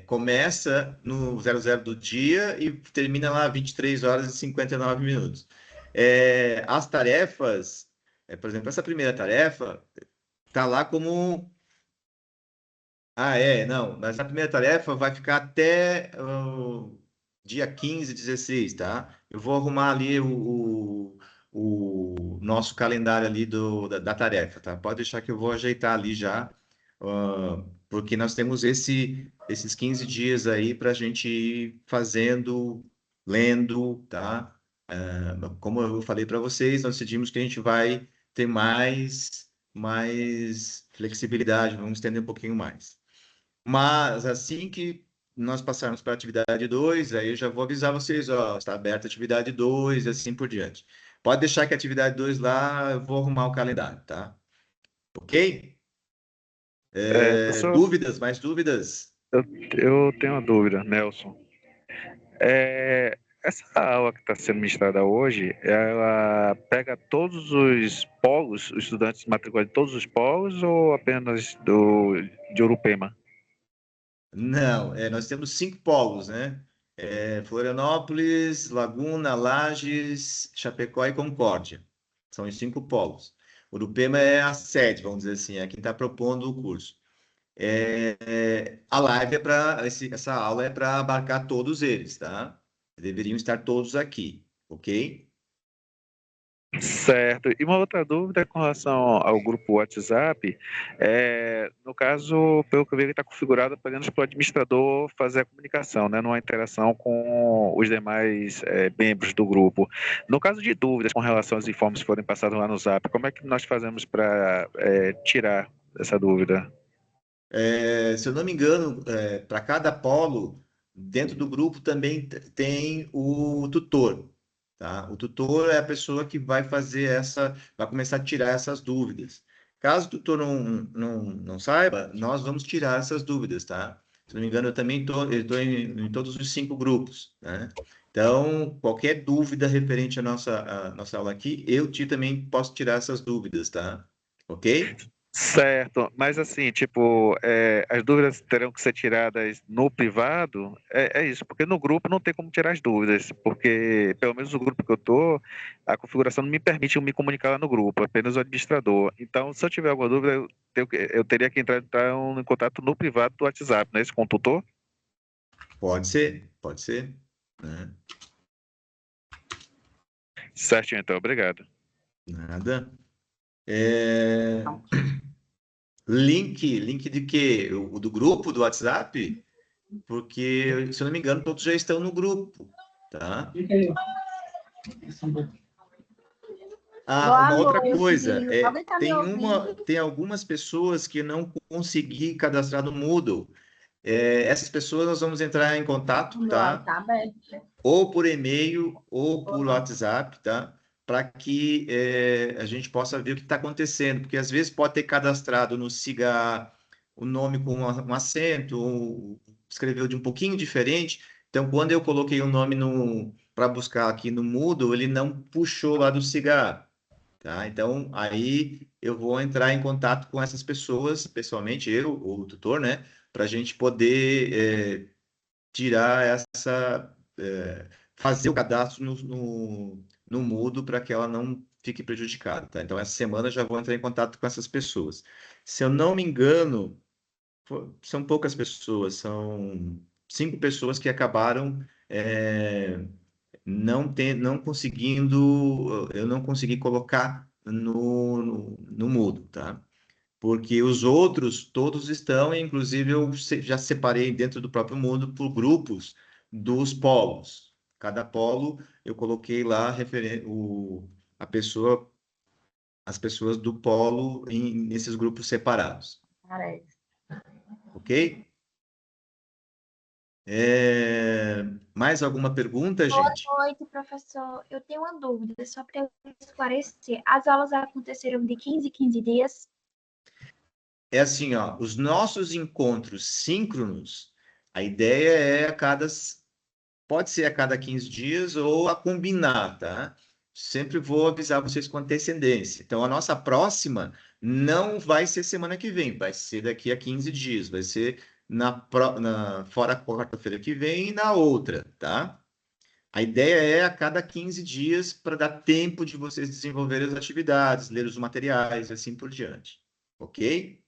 Speaker 1: Começa no 00 do dia e termina lá 23 horas e 59 minutos. As tarefas, por exemplo, essa primeira tarefa tá lá como. Não, mas a primeira tarefa vai ficar até o dia 15, 16, tá? Eu vou arrumar ali o nosso calendário ali da tarefa, tá? Pode deixar que eu vou ajeitar ali já, porque nós temos esses 15 dias aí para a gente ir fazendo, lendo, tá? Como eu falei para vocês, nós decidimos que a gente vai ter mais flexibilidade, vamos estender um pouquinho mais. Mas assim que nós passarmos para a atividade 2, aí eu já vou avisar vocês, ó, está aberta a atividade 2 e assim por diante. Pode deixar que a atividade 2 lá, eu vou arrumar o calendário, tá? Ok?
Speaker 6: professor,
Speaker 1: Dúvidas? Mais dúvidas?
Speaker 6: eu tenho uma dúvida, Nelson. Essa aula que está sendo ministrada hoje, ela pega todos os polos, os estudantes matriculados de todos os polos ou apenas de Urupema?
Speaker 1: Não, nós temos 5 polos, né? Florianópolis, Laguna, Lages, Chapecó e Concórdia. São os 5 polos. Urupema é a sede, vamos dizer assim, é quem está propondo o curso. A live essa aula é para abarcar todos eles, tá? Deveriam estar todos aqui, ok?
Speaker 6: Certo. E uma outra dúvida com relação ao grupo WhatsApp, no caso, pelo que eu vi, ele está configurado apenas para o administrador fazer a comunicação, né? Não há interação com os demais membros do grupo. No caso de dúvidas com relação aos informes que forem passados lá no Zap, como é que nós fazemos para tirar essa dúvida?
Speaker 1: Se eu não me engano, para cada polo, dentro do grupo também tem o tutor, tá? O tutor é a pessoa que vai vai começar a tirar essas dúvidas. Caso o tutor não saiba, nós vamos tirar essas dúvidas, tá? Se não me engano, eu também estou em todos os 5 grupos, né? Então, qualquer dúvida referente à nossa aula aqui, também posso tirar essas dúvidas, tá? Ok?
Speaker 6: Certo, mas assim, tipo, as dúvidas terão que ser tiradas no privado, é isso, porque no grupo não tem como tirar as dúvidas, porque pelo menos o grupo que eu tô, a configuração não me permite eu me comunicar lá no grupo, apenas o administrador. Então, se eu tiver alguma dúvida, eu teria que entrar em contato no privado do WhatsApp, né, com o tutor?
Speaker 1: Pode ser, né?
Speaker 6: Certo, então, obrigado.
Speaker 1: Nada. É, link de quê? O do grupo do WhatsApp? Porque, se eu não me engano, todos já estão no grupo, tá? Uma outra coisa, tem algumas pessoas que não consegui cadastrar no Moodle. Essas pessoas nós vamos entrar em contato, tá? Ou por e-mail ou por WhatsApp, tá? Para que a gente possa ver o que está acontecendo, porque às vezes pode ter cadastrado no SIGA o nome com um acento, ou escreveu de um pouquinho diferente. Então, quando eu coloquei o nome para buscar aqui no Moodle, ele não puxou lá do SIGA, tá? Então, aí eu vou entrar em contato com essas pessoas, pessoalmente, eu ou o tutor, né? Para a gente poder tirar fazer o cadastro no Moodle para que ela não fique prejudicada, tá? Então, essa semana eu já vou entrar em contato com essas pessoas. Se eu não me engano, são poucas pessoas, são 5 pessoas que acabaram não conseguindo, eu não consegui colocar no Moodle, tá? Porque os outros todos estão, inclusive eu já separei dentro do próprio Moodle por grupos dos polos. Cada polo eu coloquei lá a pessoa, as pessoas do polo nesses grupos separados. Ok? Mais alguma pergunta, gente?
Speaker 7: Boa noite, professor. Eu tenho uma dúvida, só para esclarecer. As aulas aconteceram de 15 em 15 dias?
Speaker 1: É assim, ó, os nossos encontros síncronos, a ideia é pode ser a cada 15 dias ou a combinar, tá? Sempre vou avisar vocês com antecedência. Então, a nossa próxima não vai ser semana que vem, vai ser daqui a 15 dias, vai ser fora a quarta-feira que vem e na outra, tá? A ideia é a cada 15 dias para dar tempo de vocês desenvolverem as atividades, ler os materiais e assim por diante. Ok?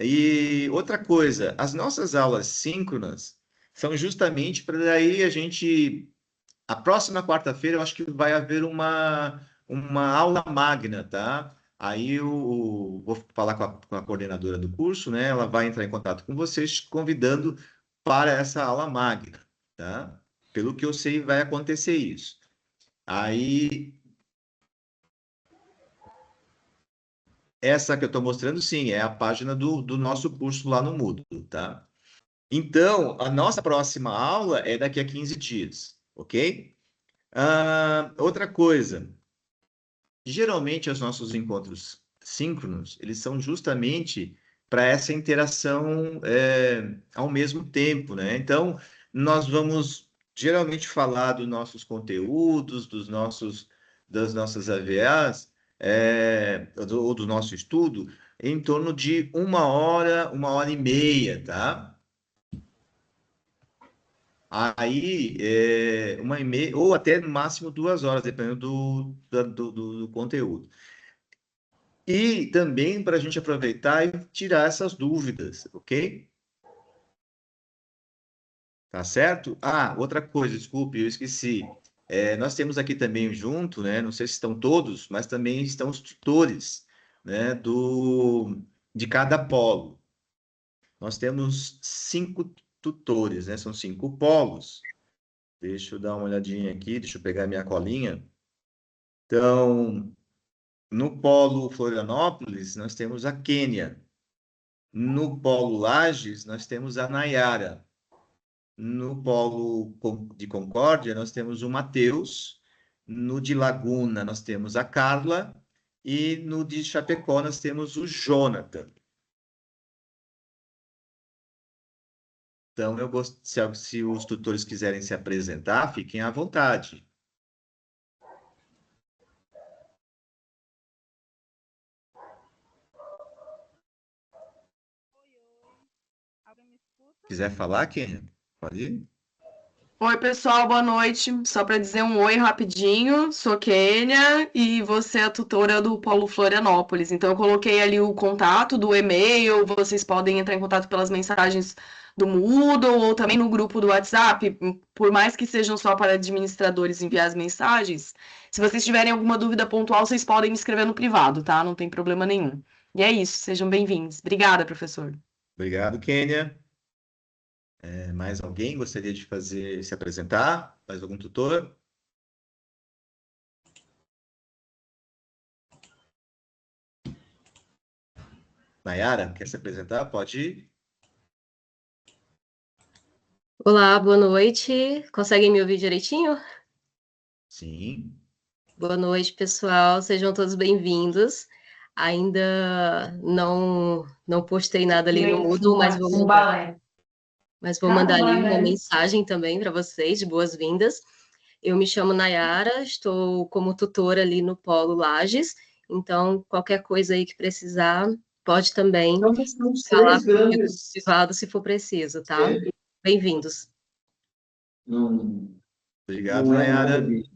Speaker 1: E outra coisa, as nossas aulas síncronas são justamente para daí a próxima quarta-feira eu acho que vai haver uma aula magna, tá? Aí eu vou falar com a coordenadora do curso, né? Ela vai entrar em contato com vocês, convidando para essa aula magna, tá? Pelo que eu sei, vai acontecer isso. Aí, essa que eu estou mostrando, sim, é a página do nosso curso lá no Moodle, tá? Então, a nossa próxima aula é daqui a 15 dias, ok? Outra coisa, geralmente os nossos encontros síncronos, eles são justamente para essa interação ao mesmo tempo, né? Então, nós vamos geralmente falar dos nossos conteúdos, das nossas AVAs, ou do nosso estudo, em torno de 1 hora e meia, tá? Aí, 1 hora e meia, ou até no máximo 2 horas, dependendo do conteúdo. E também para a gente aproveitar e tirar essas dúvidas, ok? Tá certo? Outra coisa, desculpe, eu esqueci. Nós temos aqui também junto, né? Não sei se estão todos, mas também estão os tutores, né? De cada polo. Nós temos 5 tutores, né? São 5 polos. Deixa eu dar uma olhadinha aqui, deixa eu pegar minha colinha. Então, no polo Florianópolis, nós temos a Quênia. No polo Lages, nós temos a Nayara. No polo de Concórdia, nós temos o Matheus. No de Laguna, nós temos a Carla. E no de Chapecó, nós temos o Jonathan. Então, se os tutores quiserem se apresentar, fiquem à vontade. Quiser falar, Kênia? Pode ir.
Speaker 8: Oi, pessoal, boa noite. Só para dizer um oi rapidinho, sou Kênia e você é a tutora do Polo Florianópolis. Então, eu coloquei ali o contato do e-mail, vocês podem entrar em contato pelas mensagens do Moodle ou também no grupo do WhatsApp, por mais que sejam só para administradores enviar as mensagens. Se vocês tiverem alguma dúvida pontual, vocês podem me escrever no privado, tá? Não tem problema nenhum. E é isso, sejam bem-vindos. Obrigada, professor.
Speaker 1: Obrigado, Kênia. Mais alguém gostaria de se apresentar? Mais algum tutor? Nayara, quer se apresentar? Pode ir.
Speaker 9: Olá, boa noite. Conseguem me ouvir direitinho?
Speaker 1: Sim.
Speaker 9: Boa noite, pessoal. Sejam todos bem-vindos. Ainda não postei nada ali no Moodle, mas vou mandar ali uma mensagem também para vocês de boas-vindas. Eu me chamo Nayara, estou como tutora ali no Polo Lages, então qualquer coisa aí que precisar, pode também falar comigo no privado se for preciso, tá? Bem-vindos.
Speaker 10: Não,
Speaker 1: Obrigado,
Speaker 10: não é
Speaker 1: Nayara.
Speaker 10: nada disso.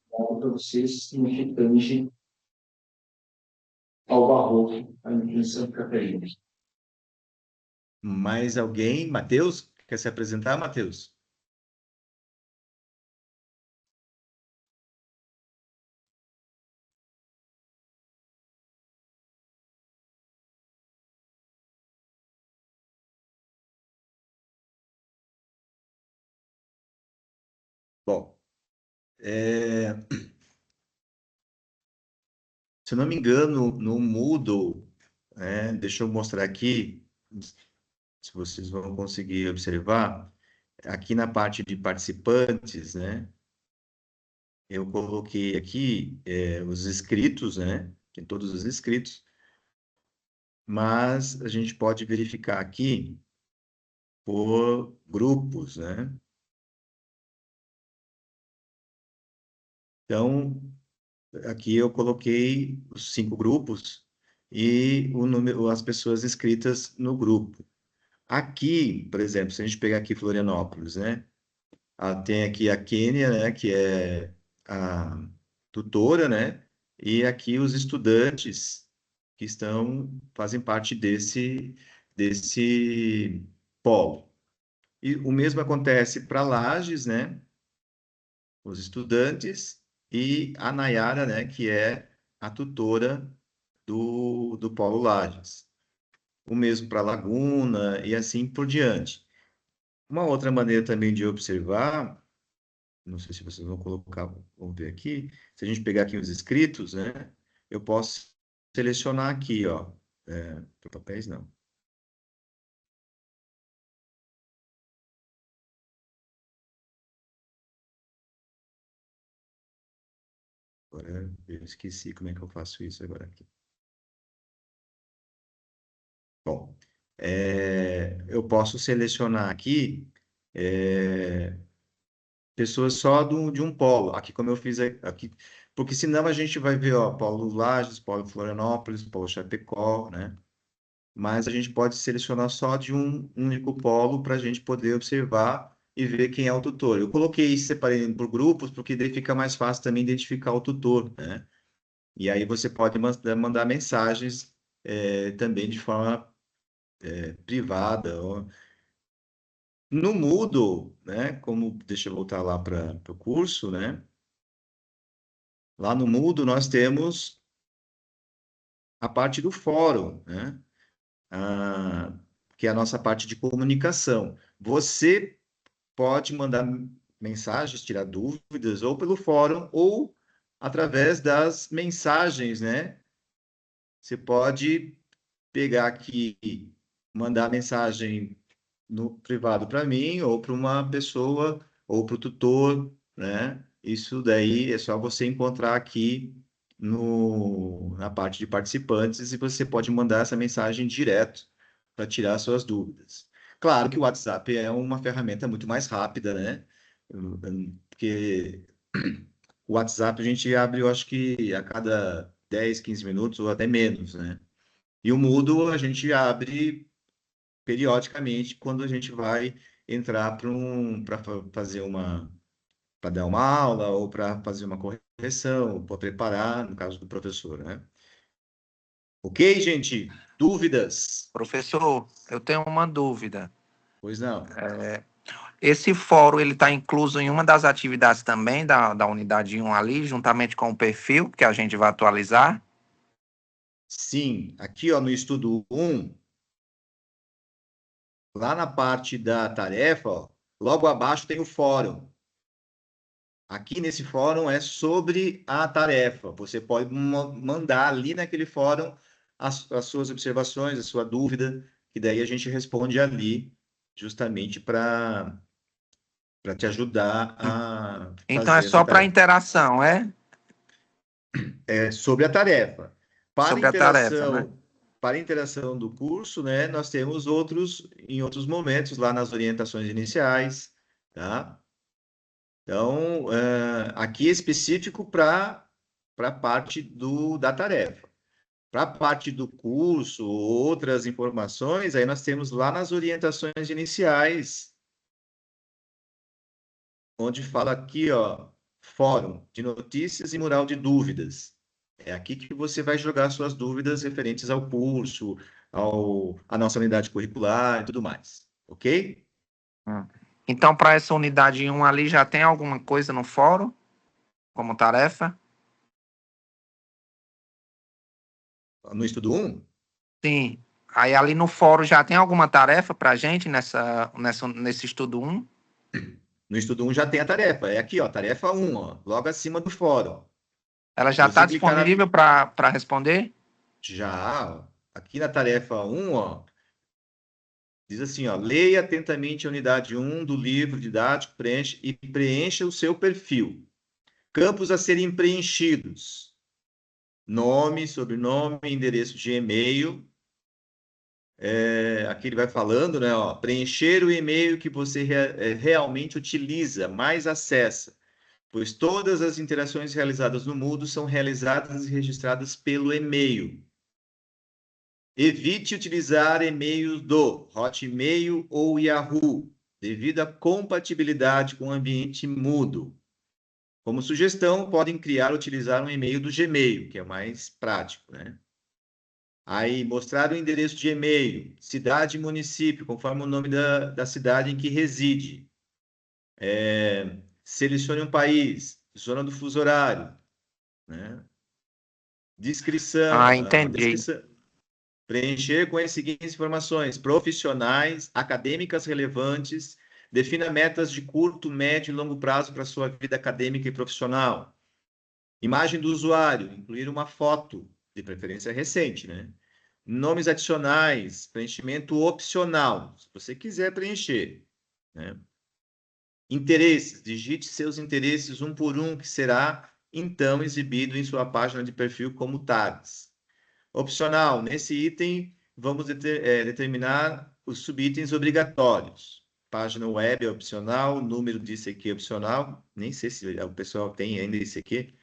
Speaker 10: Para vocês, significante ao barroco, a intenção catarina.
Speaker 1: Mais alguém? Matheus? Quer se apresentar, Matheus? Bom, se eu não me engano, no Moodle, deixa eu mostrar aqui, se vocês vão conseguir observar, aqui na parte de participantes, né? Eu coloquei aqui os inscritos, né? Tem todos os inscritos, mas a gente pode verificar aqui por grupos, né? Então, aqui eu coloquei os 5 grupos e o número, as pessoas inscritas no grupo. Aqui, por exemplo, se a gente pegar aqui Florianópolis, né? Tem aqui a Kênia, né? Que é a tutora, né? E aqui os estudantes que fazem parte desse polo. E o mesmo acontece para Lages, né? Os estudantes e a Nayara, né? Que é a tutora do Polo Lages. O mesmo para Laguna e assim por diante. Uma outra maneira também de observar, não sei se vocês vão colocar, vamos ver aqui, se a gente pegar aqui os inscritos, né? Eu posso selecionar aqui, ó. Por papéis, não. Agora eu esqueci como é que eu faço isso agora aqui. Bom, eu posso selecionar aqui pessoas só de um polo, aqui como eu fiz aqui, porque senão a gente vai ver, ó, Polo Lages, Polo Florianópolis, Polo Chapecó, né? Mas a gente pode selecionar só de um único polo para a gente poder observar e ver quem é o tutor. Eu coloquei, separei por grupos, porque daí fica mais fácil também identificar o tutor, né? E aí você pode mandar mensagens também de forma privada. No Moodle, né? Deixa eu voltar lá para o curso, né? Lá no Moodle nós temos a parte do fórum, né? Que é a nossa parte de comunicação. Você pode mandar mensagens, tirar dúvidas, ou pelo fórum, ou através das mensagens, né? Você pode pegar aqui, mandar mensagem no privado para mim, ou para uma pessoa, ou para o tutor, né? Isso daí é só você encontrar aqui na parte de participantes e você pode mandar essa mensagem direto para tirar suas dúvidas. Claro que o WhatsApp é uma ferramenta muito mais rápida, né? Porque o WhatsApp a gente abre, eu acho que a cada 10, 15 minutos ou até menos, né? E o Moodle a gente abre periodicamente quando a gente vai entrar para fazer para dar uma aula ou para fazer uma correção, para preparar, no caso do professor, né? Ok, gente? Dúvidas?
Speaker 11: Professor, eu tenho uma dúvida.
Speaker 1: Pois não.
Speaker 11: Esse fórum, ele está incluso em uma das atividades também da unidade 1 ali, juntamente com o perfil que a gente vai atualizar?
Speaker 1: Sim, aqui ó, no estudo 1, lá na parte da tarefa, ó, logo abaixo tem o fórum. Aqui nesse fórum é sobre a tarefa. Você pode mandar ali naquele fórum as suas observações, a sua dúvida, que daí a gente responde ali, justamente para te ajudar a
Speaker 11: Então é
Speaker 1: fazer essa
Speaker 11: só para
Speaker 1: tarefa.
Speaker 11: interação, é?
Speaker 1: É sobre a tarefa.
Speaker 11: Sobre a tarefa, né?
Speaker 1: Para a interação do curso, né, nós temos em outros momentos, lá nas orientações iniciais, tá? Então, aqui é específico para a parte da tarefa. Para a parte do curso, outras informações, aí nós temos lá nas orientações iniciais, onde fala aqui, ó, Fórum de Notícias e Mural de Dúvidas. É aqui que você vai jogar suas dúvidas referentes ao curso, à nossa unidade curricular e tudo mais. Ok?
Speaker 11: Então, para essa unidade 1 ali, já tem alguma coisa no fórum como tarefa?
Speaker 1: No estudo 1?
Speaker 11: Sim. Aí ali no fórum já tem alguma tarefa para a gente nesse estudo 1?
Speaker 1: No estudo 1 já tem a tarefa. É aqui, ó, tarefa 1, ó, logo acima do fórum.
Speaker 11: Ela já está disponível para responder?
Speaker 1: Já, ó, aqui na tarefa 1, ó, diz assim, ó, leia atentamente a unidade 1 do livro didático, preencha o seu perfil. Campos a serem preenchidos. Nome, sobrenome, endereço de e-mail. Aqui ele vai falando, né? Ó, preencher o e-mail que você realmente utiliza, mais acessa, pois todas as interações realizadas no Moodle são realizadas e registradas pelo e-mail. Evite utilizar e-mails do Hotmail ou Yahoo, devido à compatibilidade com o ambiente Moodle. Como sugestão, podem utilizar um e-mail do Gmail, que é mais prático, né? Aí, mostrar o endereço de e-mail, cidade e município, conforme o nome da cidade em que reside. Selecione um país, zona do fuso horário, né? Descrição.
Speaker 11: Entendi.
Speaker 1: Preencher com as seguintes informações: profissionais, acadêmicas relevantes, defina metas de curto, médio e longo prazo para a sua vida acadêmica e profissional. Imagem do usuário, incluir uma foto, de preferência recente, né? Nomes adicionais, preenchimento opcional, se você quiser preencher, né? Interesses, digite seus interesses um por um, que será, então, exibido em sua página de perfil como tags. Opcional, nesse item, vamos determinar os subitens obrigatórios. Página web é opcional, número de ICQ é opcional, nem sei se o pessoal tem ainda ICQ,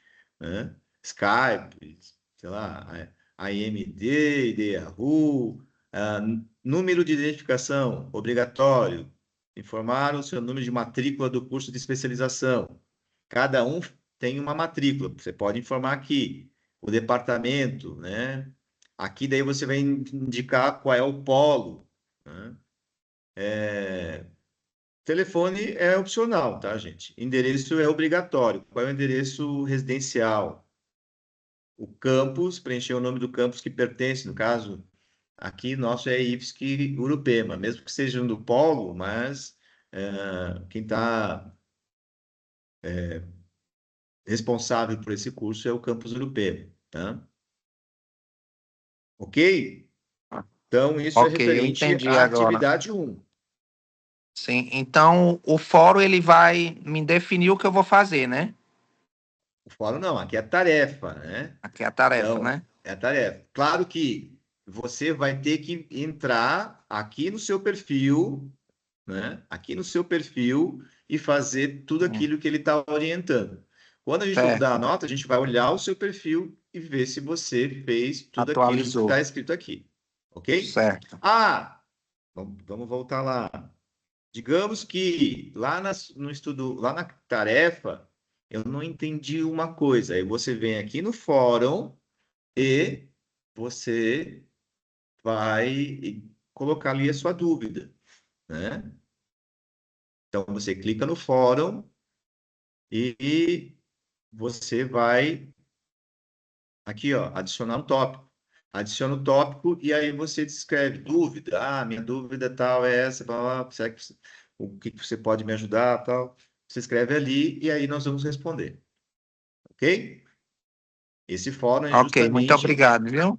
Speaker 1: né? Skype, sei lá, AMD, ID Yahoo, número de identificação obrigatório, informar o seu número de matrícula do curso de especialização. Cada um tem uma matrícula, você pode informar aqui. O departamento, né? Aqui daí você vai indicar qual é o polo, né? Telefone é opcional, tá, gente? Endereço é obrigatório. Qual é o endereço residencial? O campus, preencher o nome do campus que pertence, no caso, aqui nosso é IFSC Urupema, mesmo que seja do polo, mas quem está responsável por esse curso é o campus Urupema, tá? Ok? Então, isso é
Speaker 11: Ok, eu
Speaker 1: referente
Speaker 11: entendi
Speaker 1: à
Speaker 11: agora.
Speaker 1: atividade 1.
Speaker 11: Sim, então o fórum ele vai me definir o que eu vou fazer, né?
Speaker 1: O fórum não, aqui é a tarefa, né?
Speaker 11: Aqui é a tarefa,
Speaker 1: Então,
Speaker 11: né?
Speaker 1: é a tarefa. Claro que você vai ter que entrar aqui no seu perfil, né? Aqui no seu perfil e fazer tudo aquilo que ele está orientando. Quando a gente for dar a nota, a gente vai olhar o seu perfil e ver se você fez tudo aquilo que está escrito aqui. Ok?
Speaker 11: Certo.
Speaker 1: Vamos voltar lá. Digamos que lá no estudo, lá na tarefa, eu não entendi uma coisa. Aí você vem aqui no fórum e você vai colocar ali a sua dúvida, né? Então você clica no fórum e você vai aqui, ó, adicionar um tópico. Adiciona o tópico e aí você descreve dúvida. Minha dúvida tal é essa, blá, blá, será que o que você pode me ajudar, tal. Você escreve ali e aí nós vamos responder. Ok? Esse fórum é justamente...
Speaker 11: Ok, muito obrigado, viu?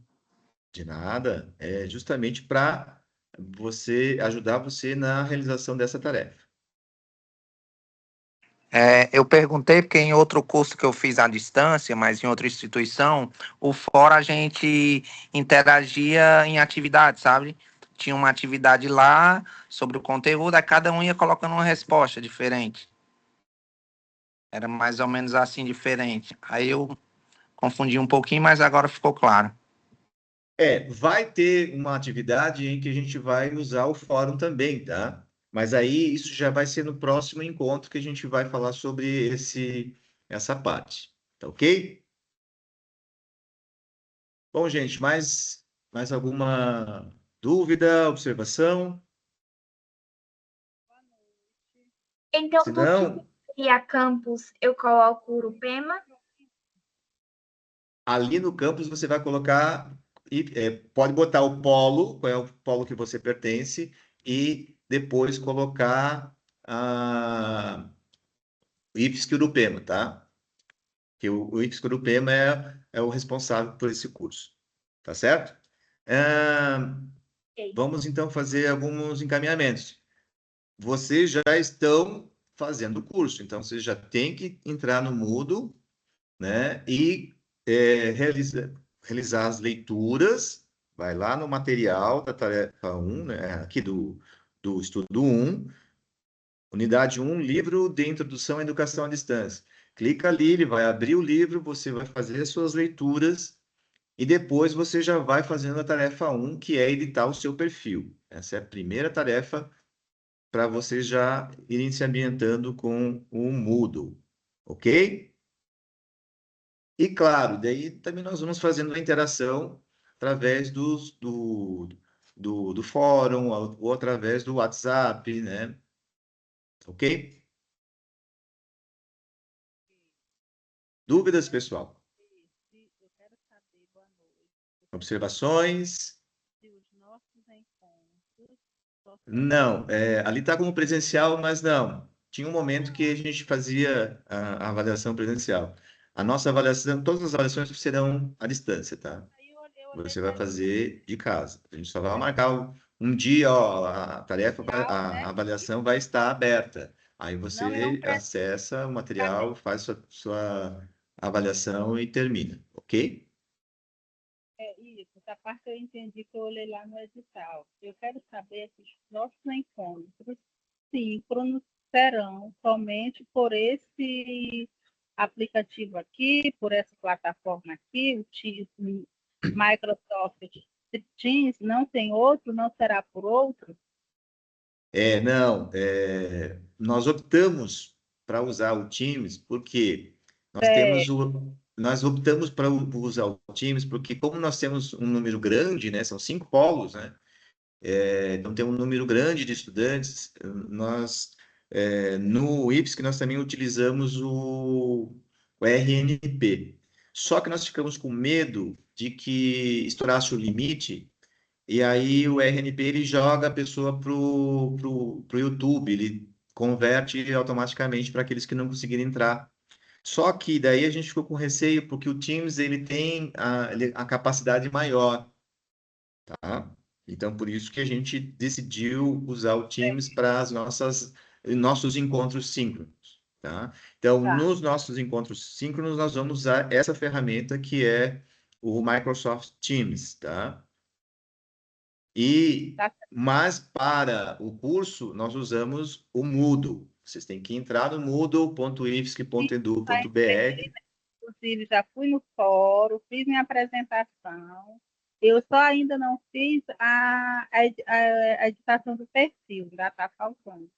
Speaker 1: De nada. É justamente para ajudar você na realização dessa tarefa.
Speaker 11: Eu perguntei porque em outro curso que eu fiz à distância, mas em outra instituição, o fórum a gente interagia em atividades, sabe? Tinha uma atividade lá sobre o conteúdo, aí cada um ia colocando uma resposta diferente. Era mais ou menos assim, diferente. Aí eu confundi um pouquinho, mas agora ficou claro.
Speaker 1: Vai ter uma atividade em que a gente vai usar o fórum também, tá? Mas aí isso já vai ser no próximo encontro que a gente vai falar sobre essa parte. Tá ok? Bom, gente, mais alguma dúvida, observação?
Speaker 7: Então,
Speaker 1: Se
Speaker 7: no que
Speaker 1: não,
Speaker 7: seria campus, eu coloco Urupema.
Speaker 1: ali no campus você vai colocar, pode botar o polo, qual é o polo que você pertence, e depois colocar o IFSC Urupema, tá? Que o IFSC Urupema é o responsável por esse curso, tá certo? Ah,
Speaker 7: Ok.
Speaker 1: vamos então fazer alguns encaminhamentos. Vocês já estão fazendo o curso, então vocês já têm que entrar no Moodle, né? E realizar as leituras. Vai lá no material da tarefa 1, né? Aqui do estudo 1, unidade 1, livro de introdução à educação à distância. Clica ali, ele vai abrir o livro, você vai fazer as suas leituras e depois você já vai fazendo a tarefa 1, que é editar o seu perfil. Essa é a primeira tarefa para vocês já irem se ambientando com o Moodle, ok? E claro, daí também nós vamos fazendo a interação através do fórum ou através do WhatsApp, né? Ok? Dúvidas, pessoal?
Speaker 12: Eu quero saber, boa noite.
Speaker 1: Observações?
Speaker 12: Se os nossos encontros
Speaker 1: Não, ali está como presencial, mas não. Tinha um momento que a gente fazia a avaliação presencial. A nossa avaliação, todas as avaliações serão à distância, tá? Você vai fazer de casa. A gente só vai marcar um dia, ó, a tarefa, a avaliação vai estar aberta. Aí você acessa o material, faz sua avaliação e termina, ok?
Speaker 12: é isso, essa parte eu entendi que eu olhei lá no edital. Eu quero saber se os nossos encontros síncronos serão somente por esse aplicativo aqui, por essa plataforma aqui, o Microsoft Teams, não tem outro, não será por outro?
Speaker 1: Não, nós optamos para usar o Teams porque nós optamos para usar o Teams porque como nós temos um número grande, né, são 5 polos, né, então tem um número grande de estudantes, nós no IPSC nós também utilizamos o RNP. Só que nós ficamos com medo de que estourasse o limite e aí o RNP ele joga a pessoa pro YouTube, ele converte automaticamente para aqueles que não conseguirem entrar. Só que daí a gente ficou com receio porque o Teams ele tem a capacidade maior, tá? Então por isso que a gente decidiu usar o Teams para as nossos encontros síncronos, tá? Então nos nossos encontros síncronos nós vamos usar essa ferramenta que é o Microsoft Teams, tá? Mas para o curso, nós usamos o Moodle. Vocês têm que entrar no moodle.ifsc.edu.br.
Speaker 12: Inclusive, já fui no fórum, fiz minha apresentação. Eu só ainda não fiz a editação do perfil, já está faltando.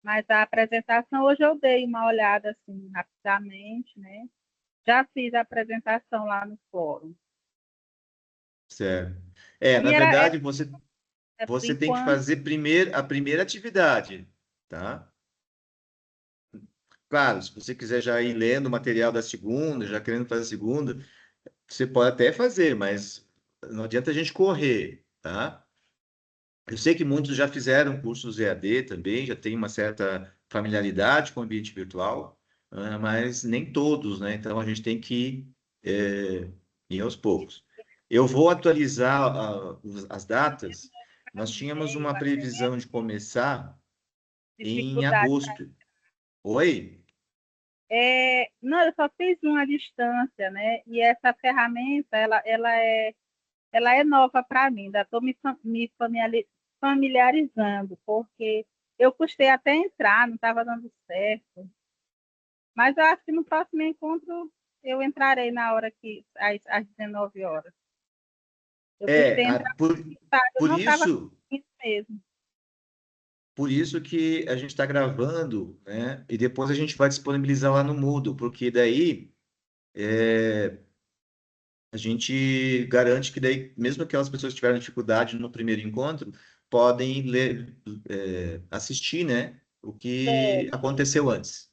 Speaker 12: Mas a apresentação, hoje eu dei uma olhada assim, rapidamente, né? Já fiz a apresentação lá no fórum.
Speaker 1: Certo. Na verdade, você tem que fazer a primeira atividade, tá? Claro, se você quiser já ir lendo o material da segunda, já querendo fazer a segunda, você pode até fazer, mas não adianta a gente correr, tá? Eu sei que muitos já fizeram cursos EAD também, já tem uma certa familiaridade com o ambiente virtual, mas nem todos, né? Então a gente tem que ir aos poucos. Eu vou atualizar as datas. Nós tínhamos uma previsão de começar em agosto. Oi?
Speaker 12: Não, eu só fiz uma distância, né? E essa ferramenta, ela é nova para mim, ainda estou me familiarizando, porque eu custei até entrar, não estava dando certo. Mas eu acho que no próximo encontro eu entrarei na hora às 19 horas. Eu custei entrar
Speaker 1: Por
Speaker 12: não estava
Speaker 1: isso,
Speaker 12: isso mesmo.
Speaker 1: por isso que a gente está gravando, né? E depois a gente vai disponibilizar lá no Moodle, porque daí a gente garante que daí, mesmo aquelas pessoas que tiveram dificuldade no primeiro encontro, podem ler, assistir, né? O que aconteceu antes.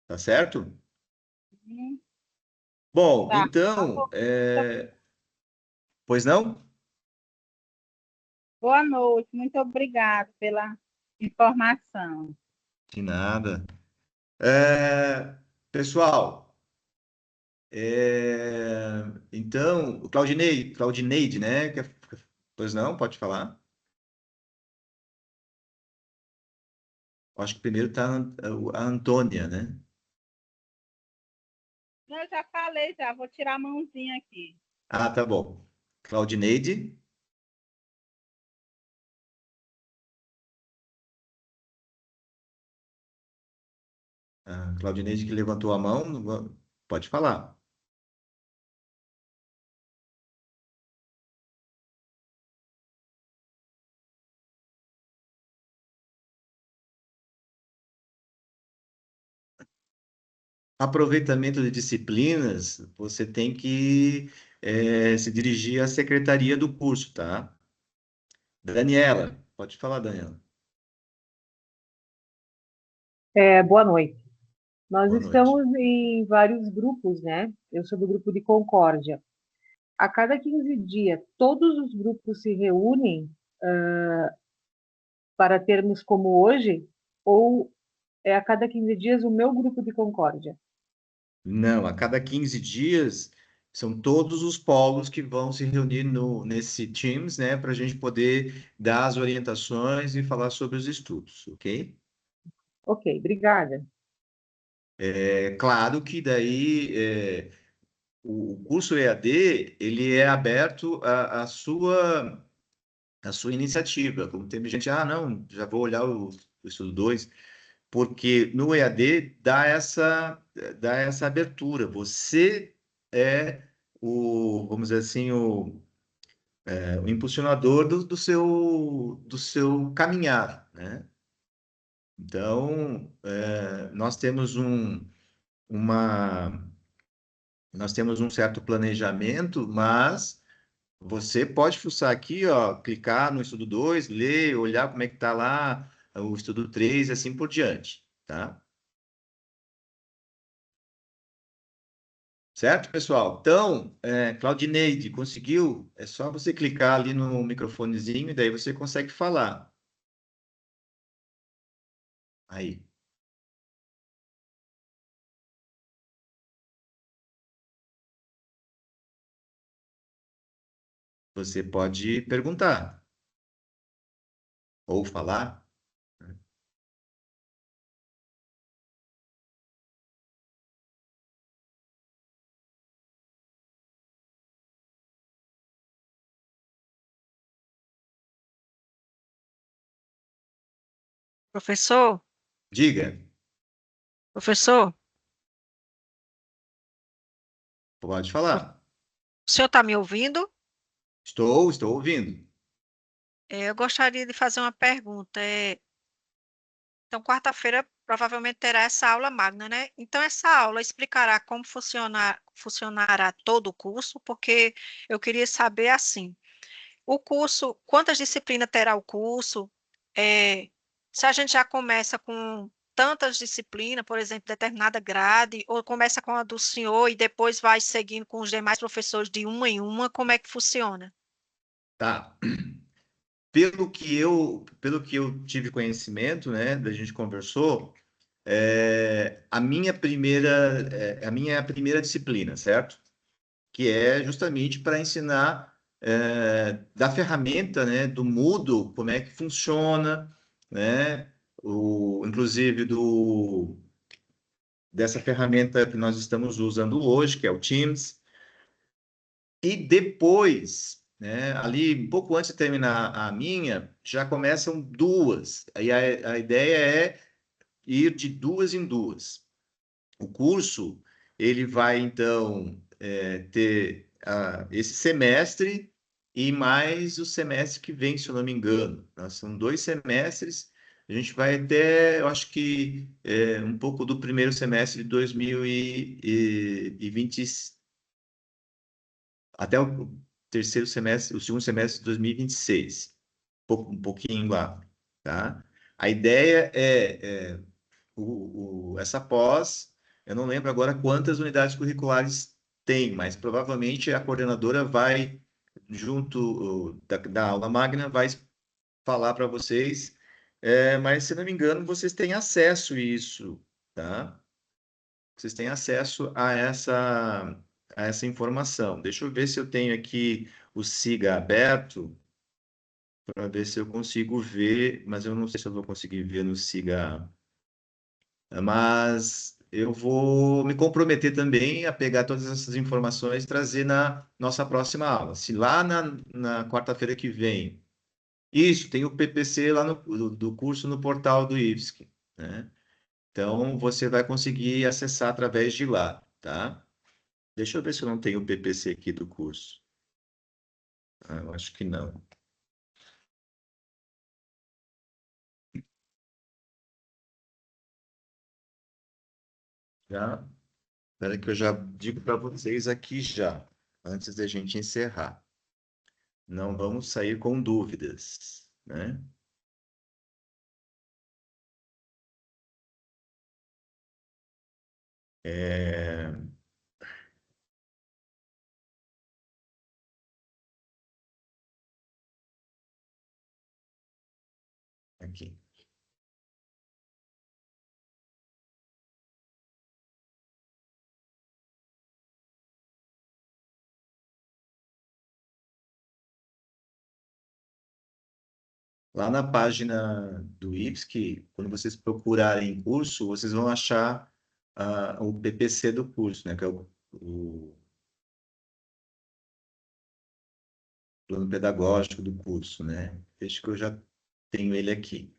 Speaker 1: Tá certo? Bom,
Speaker 12: Tá.
Speaker 1: então, pois não?
Speaker 12: Boa noite, muito obrigada pela informação.
Speaker 1: De nada. Pessoal, então, o Claudineide, né? Pois não, pode falar. Acho que primeiro está a Antônia, né?
Speaker 12: Eu já falei, já vou tirar a mãozinha aqui.
Speaker 1: Ah, tá bom. Claudineide. A Claudineide que levantou a mão, pode falar. Aproveitamento de disciplinas, você tem que se dirigir à secretaria do curso, tá? Daniela, pode falar, Daniela.
Speaker 13: Boa noite. Nós
Speaker 1: Boa noite.
Speaker 13: estamos em vários grupos, né? Eu sou do grupo de Concórdia. A cada 15 dias, todos os grupos se reúnem para termos como hoje, ou é a cada 15 dias o meu grupo de Concórdia?
Speaker 1: Não, a cada 15 dias são todos os polos que vão se reunir nesse Teams, né, para a gente poder dar as orientações e falar sobre os estudos, ok?
Speaker 13: Ok, obrigada.
Speaker 1: É claro que daí o curso EAD ele é aberto à sua iniciativa. Como tem gente, não, já vou olhar o estudo 2, porque no EAD dá essa abertura. Você é vamos dizer assim, o impulsionador do seu caminhar, né? Então, uma, nós temos um certo planejamento, mas você pode fuçar aqui, ó, clicar no estudo 2, ler, olhar como é que está lá o estudo 3 e assim por diante, tá? Certo, pessoal? Então, Claudineide, conseguiu? É só você clicar ali no microfonezinho e daí você consegue falar. Aí. Você pode perguntar ou falar.
Speaker 4: Professor,
Speaker 1: Diga,
Speaker 4: professor,
Speaker 1: pode
Speaker 4: o
Speaker 1: falar.
Speaker 4: senhor está me ouvindo?
Speaker 1: Estou ouvindo.
Speaker 4: Eu gostaria de fazer uma pergunta. Então, quarta-feira provavelmente terá essa aula magna, né? Então, essa aula explicará como funcionará todo o curso, porque eu queria saber assim, o curso, quantas disciplinas terá o curso? Se a gente já começa com tantas disciplinas, por exemplo, determinada grade, ou começa com a do senhor e depois vai seguindo com os demais professores de uma em uma, como é que funciona?
Speaker 1: Tá. Pelo que eu tive conhecimento, né, da gente conversou, a minha primeira disciplina, certo? Que é justamente para ensinar da ferramenta, né, do Moodle, como é que funciona, né? Inclusive dessa ferramenta que nós estamos usando hoje, que é o Teams. E depois, né, ali, um pouco antes de terminar a minha, já começam duas. Aí a ideia é ir de duas em duas. O curso, ele vai, então, ter esse semestre, e mais o semestre que vem, se eu não me engano. São 2 semestres. A gente vai até, eu acho que um pouco do primeiro semestre de 2020, até o terceiro semestre, o segundo semestre de 2026. Um pouquinho lá, tá? A ideia essa pós, eu não lembro agora quantas unidades curriculares tem, mas provavelmente a coordenadora vai, junto da aula magna, vai falar para vocês, mas se não me engano, vocês têm acesso a isso, tá? Vocês têm acesso a essa informação. Deixa eu ver se eu tenho aqui o SIGA aberto, para ver se eu consigo ver, mas eu não sei se eu vou conseguir ver no SIGA. Mas eu vou me comprometer também a pegar todas essas informações e trazer na nossa próxima aula. Se lá na quarta-feira que vem, isso, tem o PPC lá do curso no portal do IFSC, né? Então, você vai conseguir acessar através de lá, tá? Deixa eu ver se eu não tenho o PPC aqui do curso. Eu acho que não. Já? Espera que eu já digo para vocês aqui já, antes da gente encerrar. Não vamos sair com dúvidas, né? É... Aqui. Lá na página do IFSC, quando vocês procurarem curso, vocês vão achar o PPC do curso, né? Que é o plano pedagógico do curso, né? Acho que eu já tenho ele aqui.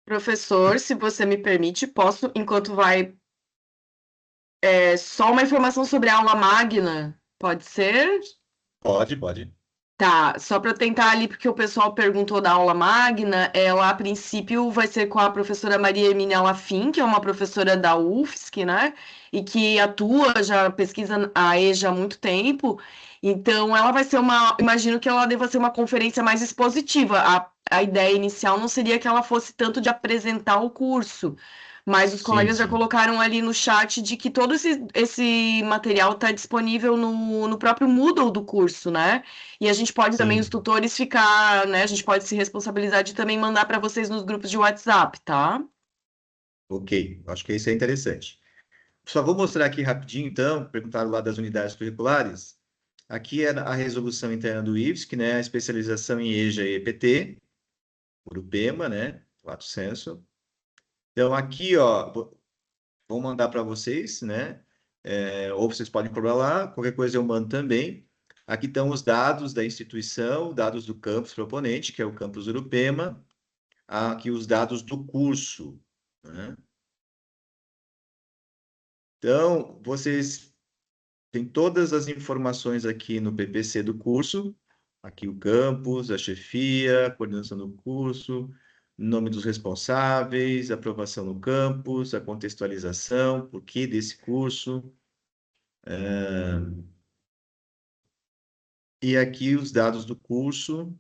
Speaker 8: Professor, se você me permite, posso, enquanto vai, só uma informação sobre a aula magna, pode ser?
Speaker 1: Pode, pode.
Speaker 8: Tá, só para tentar ali, porque o pessoal perguntou da aula magna, ela a princípio vai ser com a professora Maria Hermínia Lafim, que é uma professora da UFSC, né? E que atua, já pesquisa a EJA há muito tempo. Então, ela vai ser imagino que ela deva ser uma conferência mais expositiva. A ideia inicial não seria que ela fosse tanto de apresentar o curso, mas os colegas já colocaram ali no chat de que todo esse material está disponível no próprio Moodle do curso, né? E a gente pode também, os tutores, ficar, né? A gente pode se responsabilizar de também mandar para vocês nos grupos de WhatsApp, tá?
Speaker 1: Ok, acho que isso é interessante. Só vou mostrar aqui rapidinho, então, perguntaram lá das unidades curriculares. Aqui é a resolução interna do IFSC, né? A especialização em EJA e EPT, Urupema, né? Lato sensu. Então, aqui, ó, vou mandar para vocês, né? Ou vocês podem procurar lá, qualquer coisa eu mando também. Aqui estão os dados da instituição, dados do campus proponente, que é o campus Urupema. Aqui os dados do curso, né? Então, vocês têm todas as informações aqui no PPC do curso. Aqui o campus, a chefia, a coordenação do curso, nome dos responsáveis, aprovação no campus, a contextualização, porquê desse curso. E aqui os dados do curso.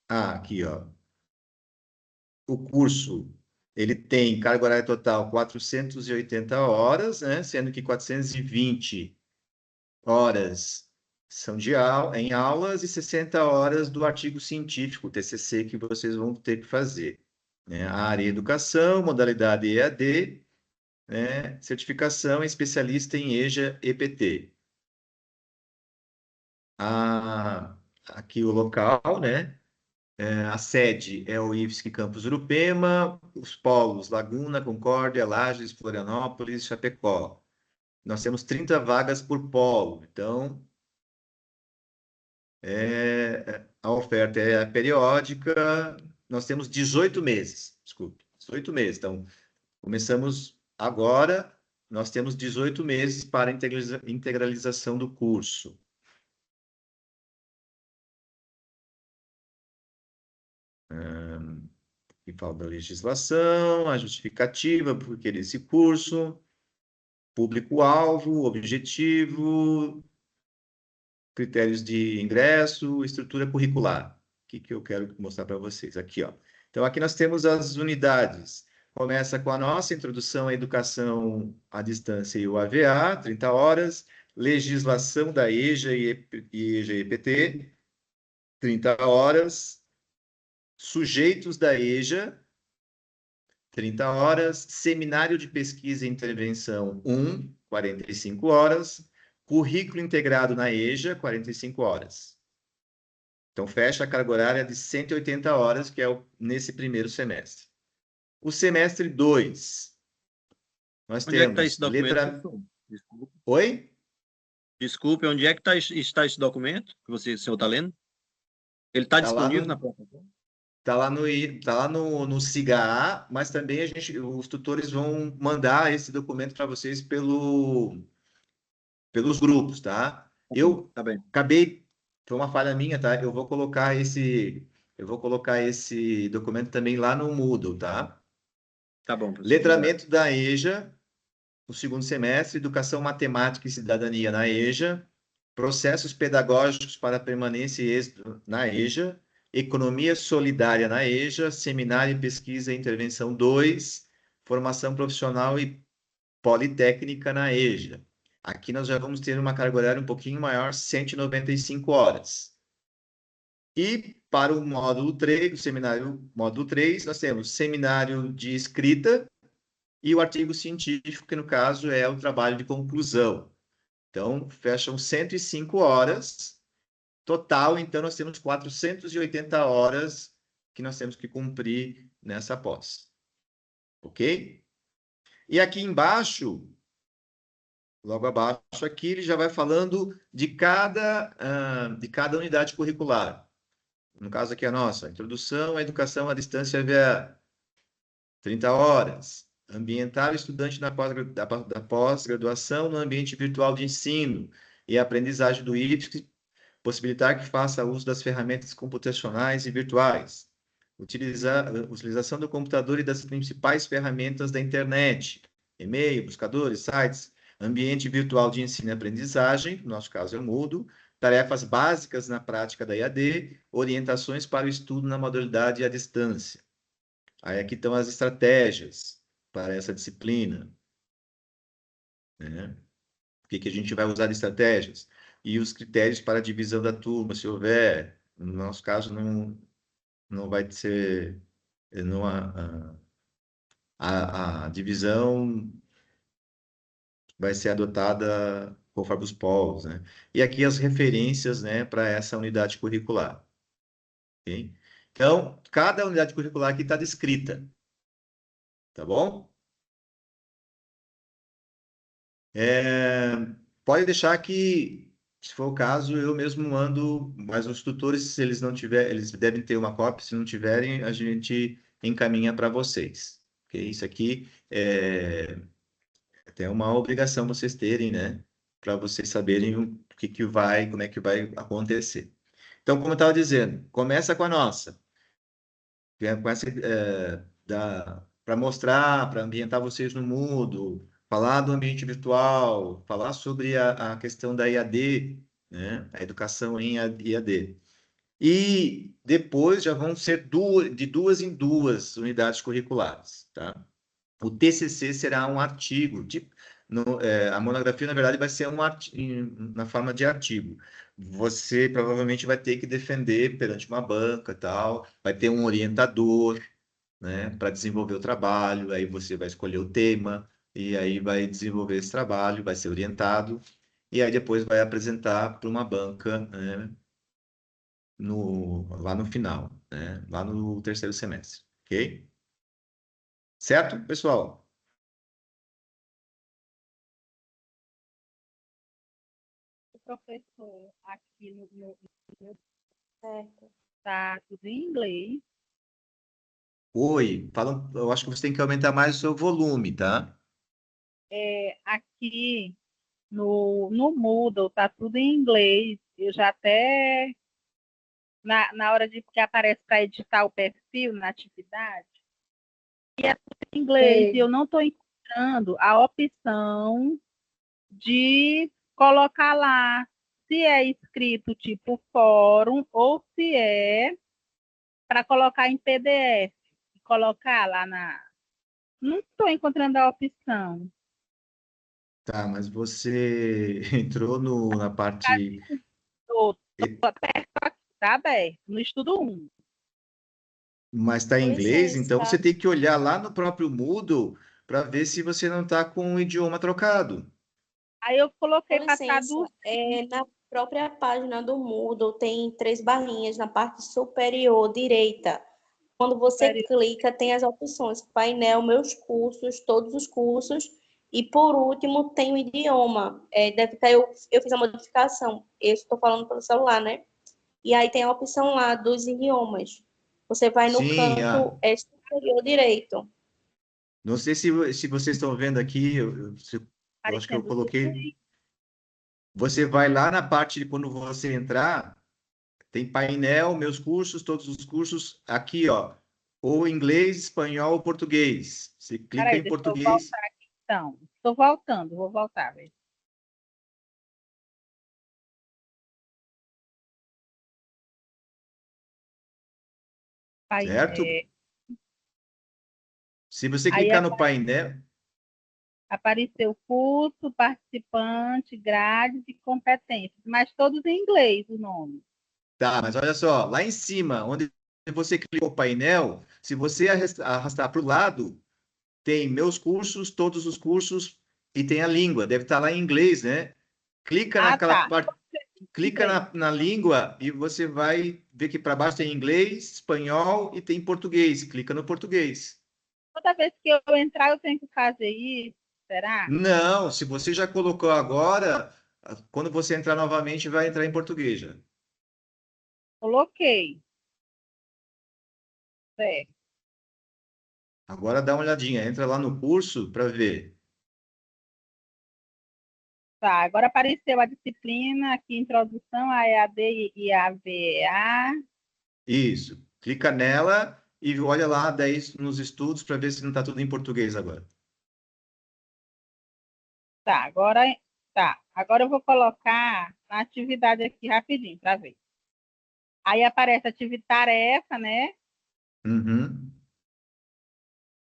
Speaker 1: Aqui, ó. O curso, ele tem carga horária total 480 horas, né? Sendo que 420 horas são em aulas e 60 horas do artigo científico, TCC, que vocês vão ter que fazer, né? A área educação, modalidade EAD, né? Certificação especialista em EJA EPT. Aqui o local, né? A sede é o IFSC Campus Urupema, os polos Laguna, Concórdia, Lages, Florianópolis, Chapecó. Nós temos 30 vagas por polo, então a oferta é periódica, nós temos 18 meses. desculpe, 18 meses. Então, começamos agora, nós temos 18 meses para a integralização do curso. E fala da legislação, a justificativa, porque desse curso, público-alvo, objetivo, critérios de ingresso, estrutura curricular. O que eu quero mostrar para vocês? Aqui, ó. Então, aqui nós temos as unidades. Começa com a nossa introdução à educação à distância e o AVA, 30 horas, legislação da EJA e EJA-EPT, 30 horas, sujeitos da EJA, 30 horas, seminário de pesquisa e intervenção 1, 45 horas, currículo integrado na EJA, 45 horas. Então, fecha a carga horária de 180 horas, que é nesse primeiro semestre. O semestre 2, nós
Speaker 5: Onde é que está
Speaker 1: temos
Speaker 5: esse documento?
Speaker 1: letra...
Speaker 5: Desculpa.
Speaker 1: Oi?
Speaker 5: Desculpe, onde é que está esse documento que o senhor está lendo? Ele está disponível na plataforma?
Speaker 1: Está lá no SIGA, mas também os tutores vão mandar esse documento para vocês pelos grupos, tá? Eu
Speaker 5: Tá bem.
Speaker 1: acabei, foi uma falha minha, tá? Eu vou colocar esse documento também lá no Moodle, tá?
Speaker 5: Tá bom, professor.
Speaker 1: Letramento da EJA, no segundo semestre, Educação Matemática e Cidadania na EJA, Processos Pedagógicos para Permanência e Êxito na EJA, Economia Solidária na EJA, Seminário, Pesquisa e Intervenção 2, Formação Profissional e Politécnica na EJA. Aqui nós já vamos ter uma carga horária um pouquinho maior, 195 horas. E para o módulo 3, o seminário módulo 3, nós temos seminário de escrita e o artigo científico, que no caso é o trabalho de conclusão. Então, fecham 105 horas. Total, então, nós temos 480 horas que nós temos que cumprir nessa pós. Ok? E aqui embaixo, logo abaixo aqui, ele já vai falando de cada unidade curricular. No caso aqui a nossa, Introdução à Educação à Distância via 30 horas. Ambientar o estudante da pós-graduação no ambiente virtual de ensino e aprendizagem do IFSC, possibilitar que faça uso das ferramentas computacionais e virtuais. Utilização do computador e das principais ferramentas da internet, e-mail, buscadores, sites, ambiente virtual de ensino e aprendizagem, no nosso caso é o Moodle, tarefas básicas na prática da EAD, orientações para o estudo na modalidade à distância. Aí aqui estão as estratégias para essa disciplina, né? O que a gente vai usar de estratégias? E os critérios para a divisão da turma, se houver. No nosso caso, não vai ser... Não, a divisão vai ser adotada conforme os polos, né? E aqui as referências, né, para essa unidade curricular. Okay? Então, cada unidade curricular aqui está descrita. Tá bom? Pode deixar que, se for o caso, eu mesmo mando, mas os tutores, se eles não tiverem, eles devem ter uma cópia, se não tiverem, a gente encaminha para vocês. Okay? Isso aqui é até uma obrigação vocês terem, né? Para vocês saberem o que vai, como é que vai acontecer. Então, como eu estava dizendo, começa com a nossa. Com essa, para mostrar, para ambientar vocês no Moodle, falar do ambiente virtual, falar sobre a questão da EAD, né? A educação em EAD. E depois já vão ser de duas em duas unidades curriculares, tá? O TCC será um artigo, a monografia, na verdade, vai ser na forma de artigo. Você provavelmente vai ter que defender perante uma banca, tal, vai ter um orientador, né, para desenvolver o trabalho, aí você vai escolher o tema, e aí vai desenvolver esse trabalho, vai ser orientado, e aí depois vai apresentar para uma banca, né, lá no final, né, lá no terceiro semestre, ok? Certo, pessoal?
Speaker 12: Professor, aqui no certo, tá tudo em inglês.
Speaker 1: Oi, eu acho que você tem que aumentar mais o seu volume, tá?
Speaker 12: Aqui no Moodle tá tudo em inglês. Eu já até, na hora de que aparece para editar o perfil na atividade, é tudo em inglês e eu não estou encontrando a opção de colocar lá se é escrito tipo fórum ou se é para colocar em PDF. Colocar lá na. Não estou encontrando a opção.
Speaker 1: Tá, mas você entrou na parte.
Speaker 12: Estou aberto aqui, tá aberto, no estudo 1.
Speaker 1: Mas está em
Speaker 3: Com
Speaker 1: inglês, então
Speaker 3: licença.
Speaker 1: você tem que olhar lá no próprio Moodle para ver se você não está com o idioma trocado.
Speaker 12: Aí eu
Speaker 3: Com
Speaker 12: coloquei para
Speaker 3: licença.
Speaker 12: traduzir.
Speaker 3: Na própria página do Moodle tem 3 barrinhas na parte superior direita. Quando você clica, tem as opções: painel, meus cursos, todos os cursos. E por último, tem o idioma. Deve estar, eu fiz a modificação. Eu estou falando pelo celular, né? E aí tem a opção lá dos idiomas. Você vai no
Speaker 1: Sim,
Speaker 3: canto superior direito.
Speaker 1: não sei se vocês estão vendo aqui, eu acho que eu
Speaker 12: Aparecendo tudo
Speaker 1: coloquei.
Speaker 12: aí.
Speaker 1: Você vai lá na parte de quando você entrar, tem painel, meus cursos, todos os cursos, aqui, ó, ou inglês, espanhol ou português. Você clica
Speaker 12: Peraí,
Speaker 1: em
Speaker 12: deixa eu
Speaker 1: português.
Speaker 12: voltar aqui então. Estou voltando, vou voltar. Velho.
Speaker 1: Certo? Se você
Speaker 12: Aí
Speaker 1: clicar no painel,
Speaker 12: apareceu curso, participante, grades e competências, mas todos em inglês o nome.
Speaker 1: tá, mas olha só, lá em cima, onde você clicou o painel, se você arrastar para o lado, tem meus cursos, todos os cursos, e tem a língua, deve estar lá em inglês, né? Clica
Speaker 12: Ah,
Speaker 1: naquela
Speaker 12: tá.
Speaker 1: parte, clica na língua e você vai ver que para baixo tem inglês, espanhol e tem português. Clica no português.
Speaker 12: Toda vez que eu entrar, eu tenho que fazer isso, será?
Speaker 1: Não, se você já colocou agora, quando você entrar novamente, vai entrar em português já.
Speaker 12: Coloquei. Certo.
Speaker 1: Agora dá uma olhadinha, entra lá no curso para ver.
Speaker 12: Tá, agora apareceu a disciplina aqui, introdução a EAD e AVA.
Speaker 1: Isso. Clica nela e olha lá daí nos estudos para ver se não está tudo em português agora.
Speaker 12: Tá, agora eu vou colocar a atividade aqui rapidinho para ver. Aí aparece atividade tarefa, né?
Speaker 1: Uhum.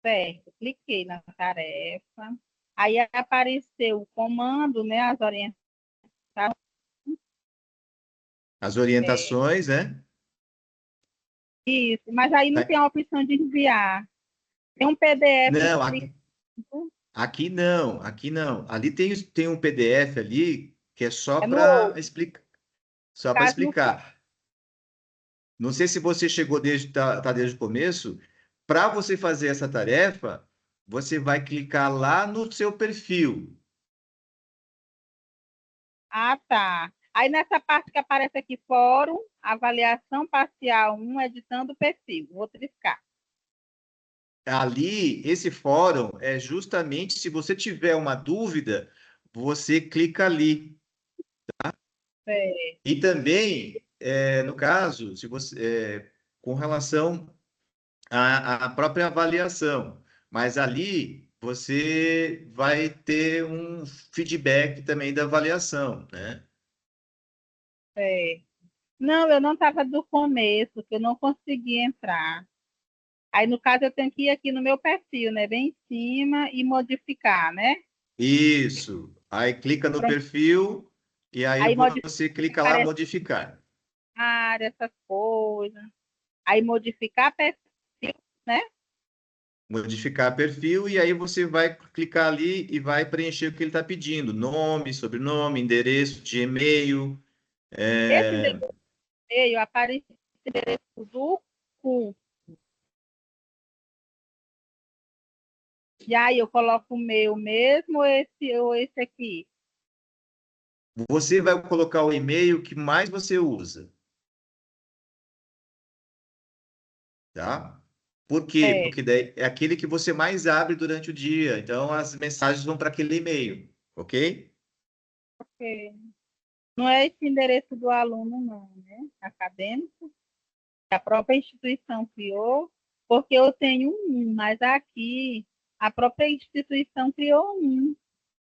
Speaker 12: Certo, cliquei na tarefa. Aí apareceu o comando, né? As orientações.
Speaker 1: As orientações, né?
Speaker 12: Isso, mas aí não
Speaker 1: Tá.
Speaker 12: tem a opção de enviar. Tem um PDF
Speaker 1: Não,
Speaker 12: escrito.
Speaker 1: aqui não, aqui não. Ali tem um PDF ali que é só
Speaker 12: É
Speaker 1: para
Speaker 12: no
Speaker 1: explicar, só para
Speaker 12: caso no
Speaker 1: explicar. Não sei se você chegou tá desde o começo. Para você fazer essa tarefa, você vai clicar lá no seu perfil.
Speaker 12: Ah, tá. Aí nessa parte que aparece aqui, fórum, avaliação parcial 1, editando o perfil. Vou triscar.
Speaker 1: Ali, esse fórum é justamente se você tiver uma dúvida, você clica ali.
Speaker 12: É,
Speaker 1: E também, no caso, se você, com relação à própria avaliação, mas ali você vai ter um feedback também da avaliação, né?
Speaker 12: é. Não, eu não estava do começo, que eu não consegui entrar. Aí, no caso, eu tenho que ir aqui no meu perfil, né? Bem em cima e modificar, né?
Speaker 1: Isso. Aí clica no
Speaker 12: Pronto.
Speaker 1: perfil e aí
Speaker 12: Aí
Speaker 1: você clica lá
Speaker 12: aparece
Speaker 1: modificar.
Speaker 12: área, essas coisas. Aí modificar perfil, né?
Speaker 1: Modificar perfil e aí você vai clicar ali e vai preencher o que ele está pedindo: nome, sobrenome, endereço de e-mail.
Speaker 12: Esse endereço veio aparecer do curso. E aí eu coloco o meu mesmo ou esse aqui?
Speaker 1: Você vai colocar o e-mail que mais você usa, tá? Por quê?
Speaker 12: É,
Speaker 1: Porque daí é aquele que você mais abre durante o dia. Então, as mensagens vão para aquele e-mail, ok?
Speaker 12: porque não é esse endereço do aluno, não, né? Acadêmico, que a própria instituição criou, porque eu tenho um, mas aqui a própria instituição criou um.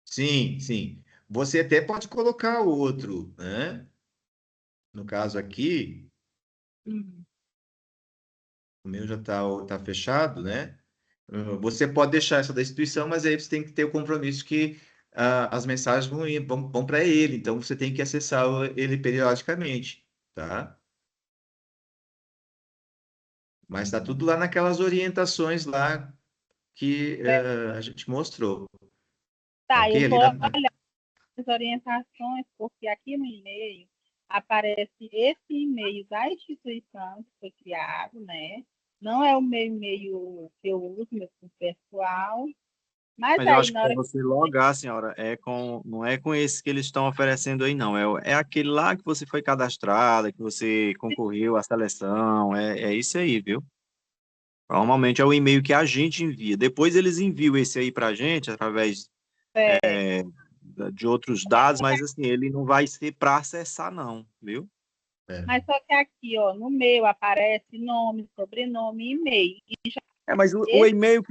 Speaker 1: Sim, sim. Você até pode colocar outro, né? No caso aqui,
Speaker 12: Uhum.
Speaker 1: o meu já tá fechado, né? Você pode deixar essa da instituição, mas aí você tem que ter o compromisso que as mensagens vão para ele. Então, você tem que acessar ele periodicamente, tá? Mas está tudo lá naquelas orientações lá que a gente mostrou, tá
Speaker 12: Tá,
Speaker 1: ok?
Speaker 12: eu
Speaker 1: Ali
Speaker 12: vou olhar as orientações, porque aqui no e-mail aparece esse e-mail da instituição que foi criado, né? Não é o meu e-mail que eu uso, meu pessoal, mas
Speaker 5: Mas eu
Speaker 12: aí
Speaker 5: acho que
Speaker 12: na
Speaker 5: para
Speaker 12: hora que
Speaker 5: você logar, senhora, não é com esse que eles estão oferecendo aí, não. É aquele lá que você foi cadastrada, que você concorreu à seleção. É isso aí, viu? Normalmente é o e-mail que a gente envia. Depois eles enviam esse aí para a gente através
Speaker 12: é,
Speaker 5: de outros dados, mas assim, ele não vai ser para acessar, não, viu?
Speaker 12: mas só que aqui, ó, no meu aparece nome, sobrenome e e-mail. E já
Speaker 5: Mas o e-mail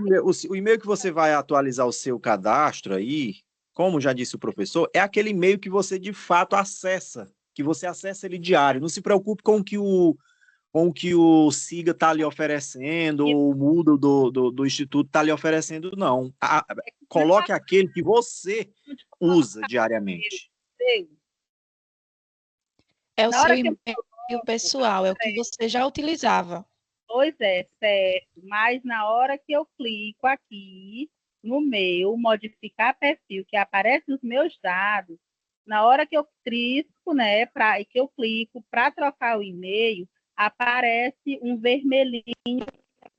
Speaker 5: o e-mail que você vai atualizar o seu cadastro aí, como já disse o professor, é aquele e-mail que você de fato acessa, que você acessa ele diário. Não se preocupe com o que o SIGA está lhe oferecendo, ou o Moodle do Instituto está lhe oferecendo, não. Coloque aquele que você usa diariamente.
Speaker 14: É o
Speaker 12: na
Speaker 14: seu
Speaker 12: hora que eu
Speaker 14: e-mail pessoal, é o que você já utilizava.
Speaker 12: Pois é, certo. Mas na hora que eu clico aqui no meu modificar perfil, que aparece os meus dados, na hora que eu clico, né, e que eu clico para trocar o e-mail, aparece um vermelhinho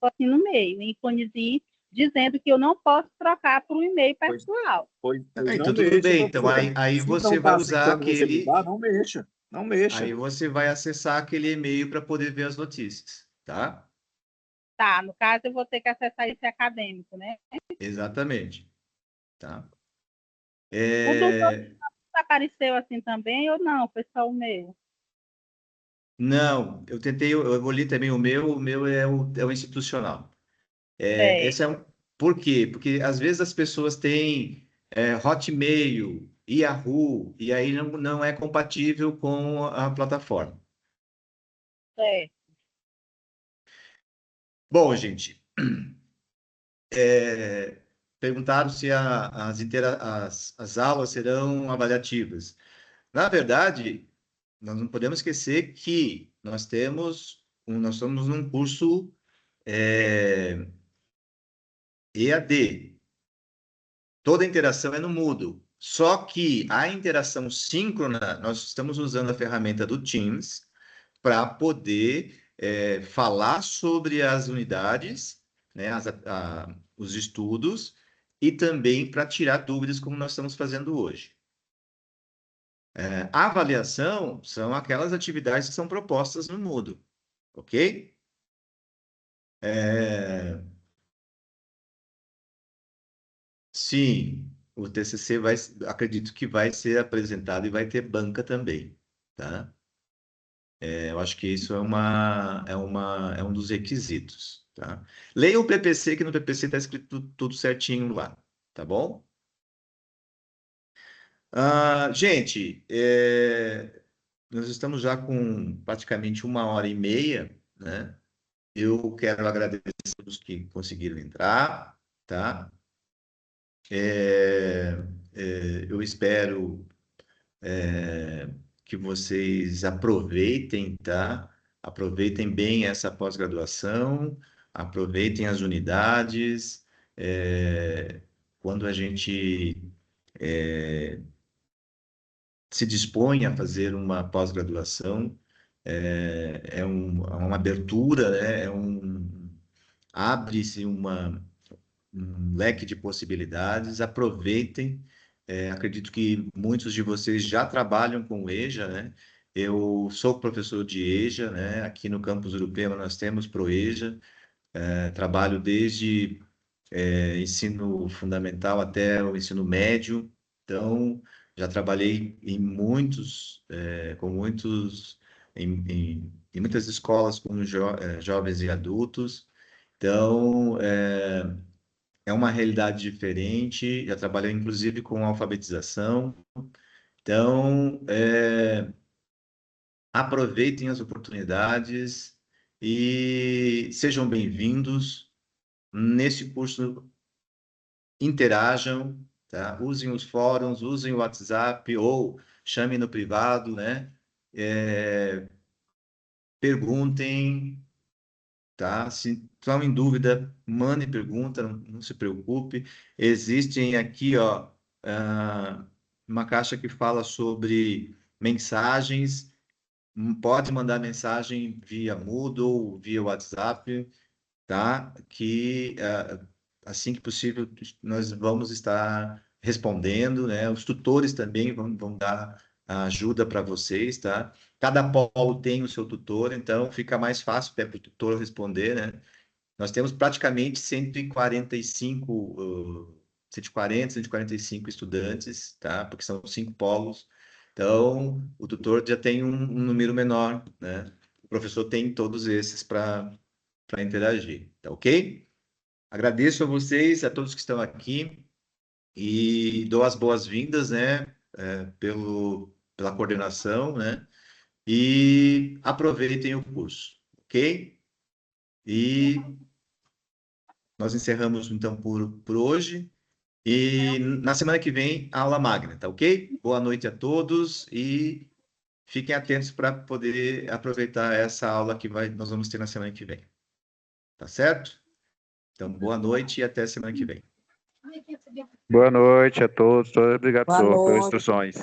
Speaker 12: assim no meio, um íconezinho dizendo que eu não posso trocar por um e-mail pessoal.
Speaker 5: Pois
Speaker 1: Então,
Speaker 5: não
Speaker 1: tudo
Speaker 5: mexa,
Speaker 1: bem. Então,
Speaker 5: professor.
Speaker 1: aí
Speaker 5: Se não
Speaker 1: você vai
Speaker 5: está
Speaker 1: usar
Speaker 5: aceitando você
Speaker 1: aquele.
Speaker 5: mudar, não mexa. Não mexa.
Speaker 1: Aí você vai acessar aquele e-mail para poder ver as notícias, tá?
Speaker 12: Tá, no caso eu vou ter que acessar esse acadêmico, né?
Speaker 1: Exatamente. Tá?
Speaker 12: O do
Speaker 1: É,
Speaker 12: apareceu assim também ou não? Foi só o meu?
Speaker 1: Não, eu tentei, eu olhei também o meu é o institucional.
Speaker 12: É,
Speaker 1: Esse é um, por quê? Porque às vezes as pessoas têm Hotmail, Yahoo, e aí não é compatível com a plataforma.
Speaker 12: é.
Speaker 1: Bom, gente, perguntaram se as aulas serão avaliativas. Na verdade, nós não podemos esquecer que nós estamos num curso EAD. Toda interação é no Moodle. Só que a interação síncrona, nós estamos usando a ferramenta do Teams para poder falar sobre as unidades, né, os estudos, e também para tirar dúvidas, como nós estamos fazendo hoje. A avaliação são aquelas atividades que são propostas no Moodle, ok? Sim, o TCC acredito que vai ser apresentado e vai ter banca também, tá? Eu acho que isso é um dos requisitos, tá? Leia o PPC, que no PPC está escrito tudo certinho lá, tá bom? Gente, nós estamos já com praticamente 1h30, né? Eu quero agradecer a todos que conseguiram entrar, tá? Eu espero que vocês aproveitem, tá? Aproveitem bem essa pós-graduação, aproveitem as unidades. Quando a gente se dispõe a fazer uma pós-graduação, é uma abertura, né? Abre-se um leque de possibilidades, aproveitem. Acredito que muitos de vocês já trabalham com o EJA, né? Eu sou professor de EJA, né? Aqui no campus Urupema nós temos ProEJA. Trabalho desde ensino fundamental até o ensino médio. Então, já trabalhei em muitos, em muitas escolas com jovens e adultos. Então, é uma realidade diferente. Já trabalhei, inclusive, com alfabetização. Então, aproveitem as oportunidades e sejam bem-vindos. Nesse curso, interajam, tá? Usem os fóruns, usem o WhatsApp ou chamem no privado, né? Perguntem, tá? Se estão em dúvida, mandem pergunta, não se preocupe. Existem aqui, ó, uma caixa que fala sobre mensagens. Pode mandar mensagem via Moodle, via WhatsApp, tá? Que assim que possível nós vamos estar respondendo, né? Os tutores também vão dar a ajuda para vocês, tá? Cada polo tem o seu tutor, então fica mais fácil para o tutor responder, né? Nós temos praticamente 145 estudantes, tá? Porque são 5 polos. Então, o tutor já tem um número menor, né? O professor tem todos esses para interagir, tá ok? Agradeço a vocês, a todos que estão aqui e dou as boas-vindas, né? Pela coordenação, né? E aproveitem o curso, ok? E nós encerramos, então, por hoje. E na semana que vem, aula magna, tá ok? Boa noite a todos e fiquem atentos para poder aproveitar essa aula que nós vamos ter na semana que vem. Tá certo? Então, boa noite e até semana que vem.
Speaker 6: Boa noite a todos. Obrigado,
Speaker 2: Boa
Speaker 6: professor, pelas
Speaker 2: noite.
Speaker 6: instruções.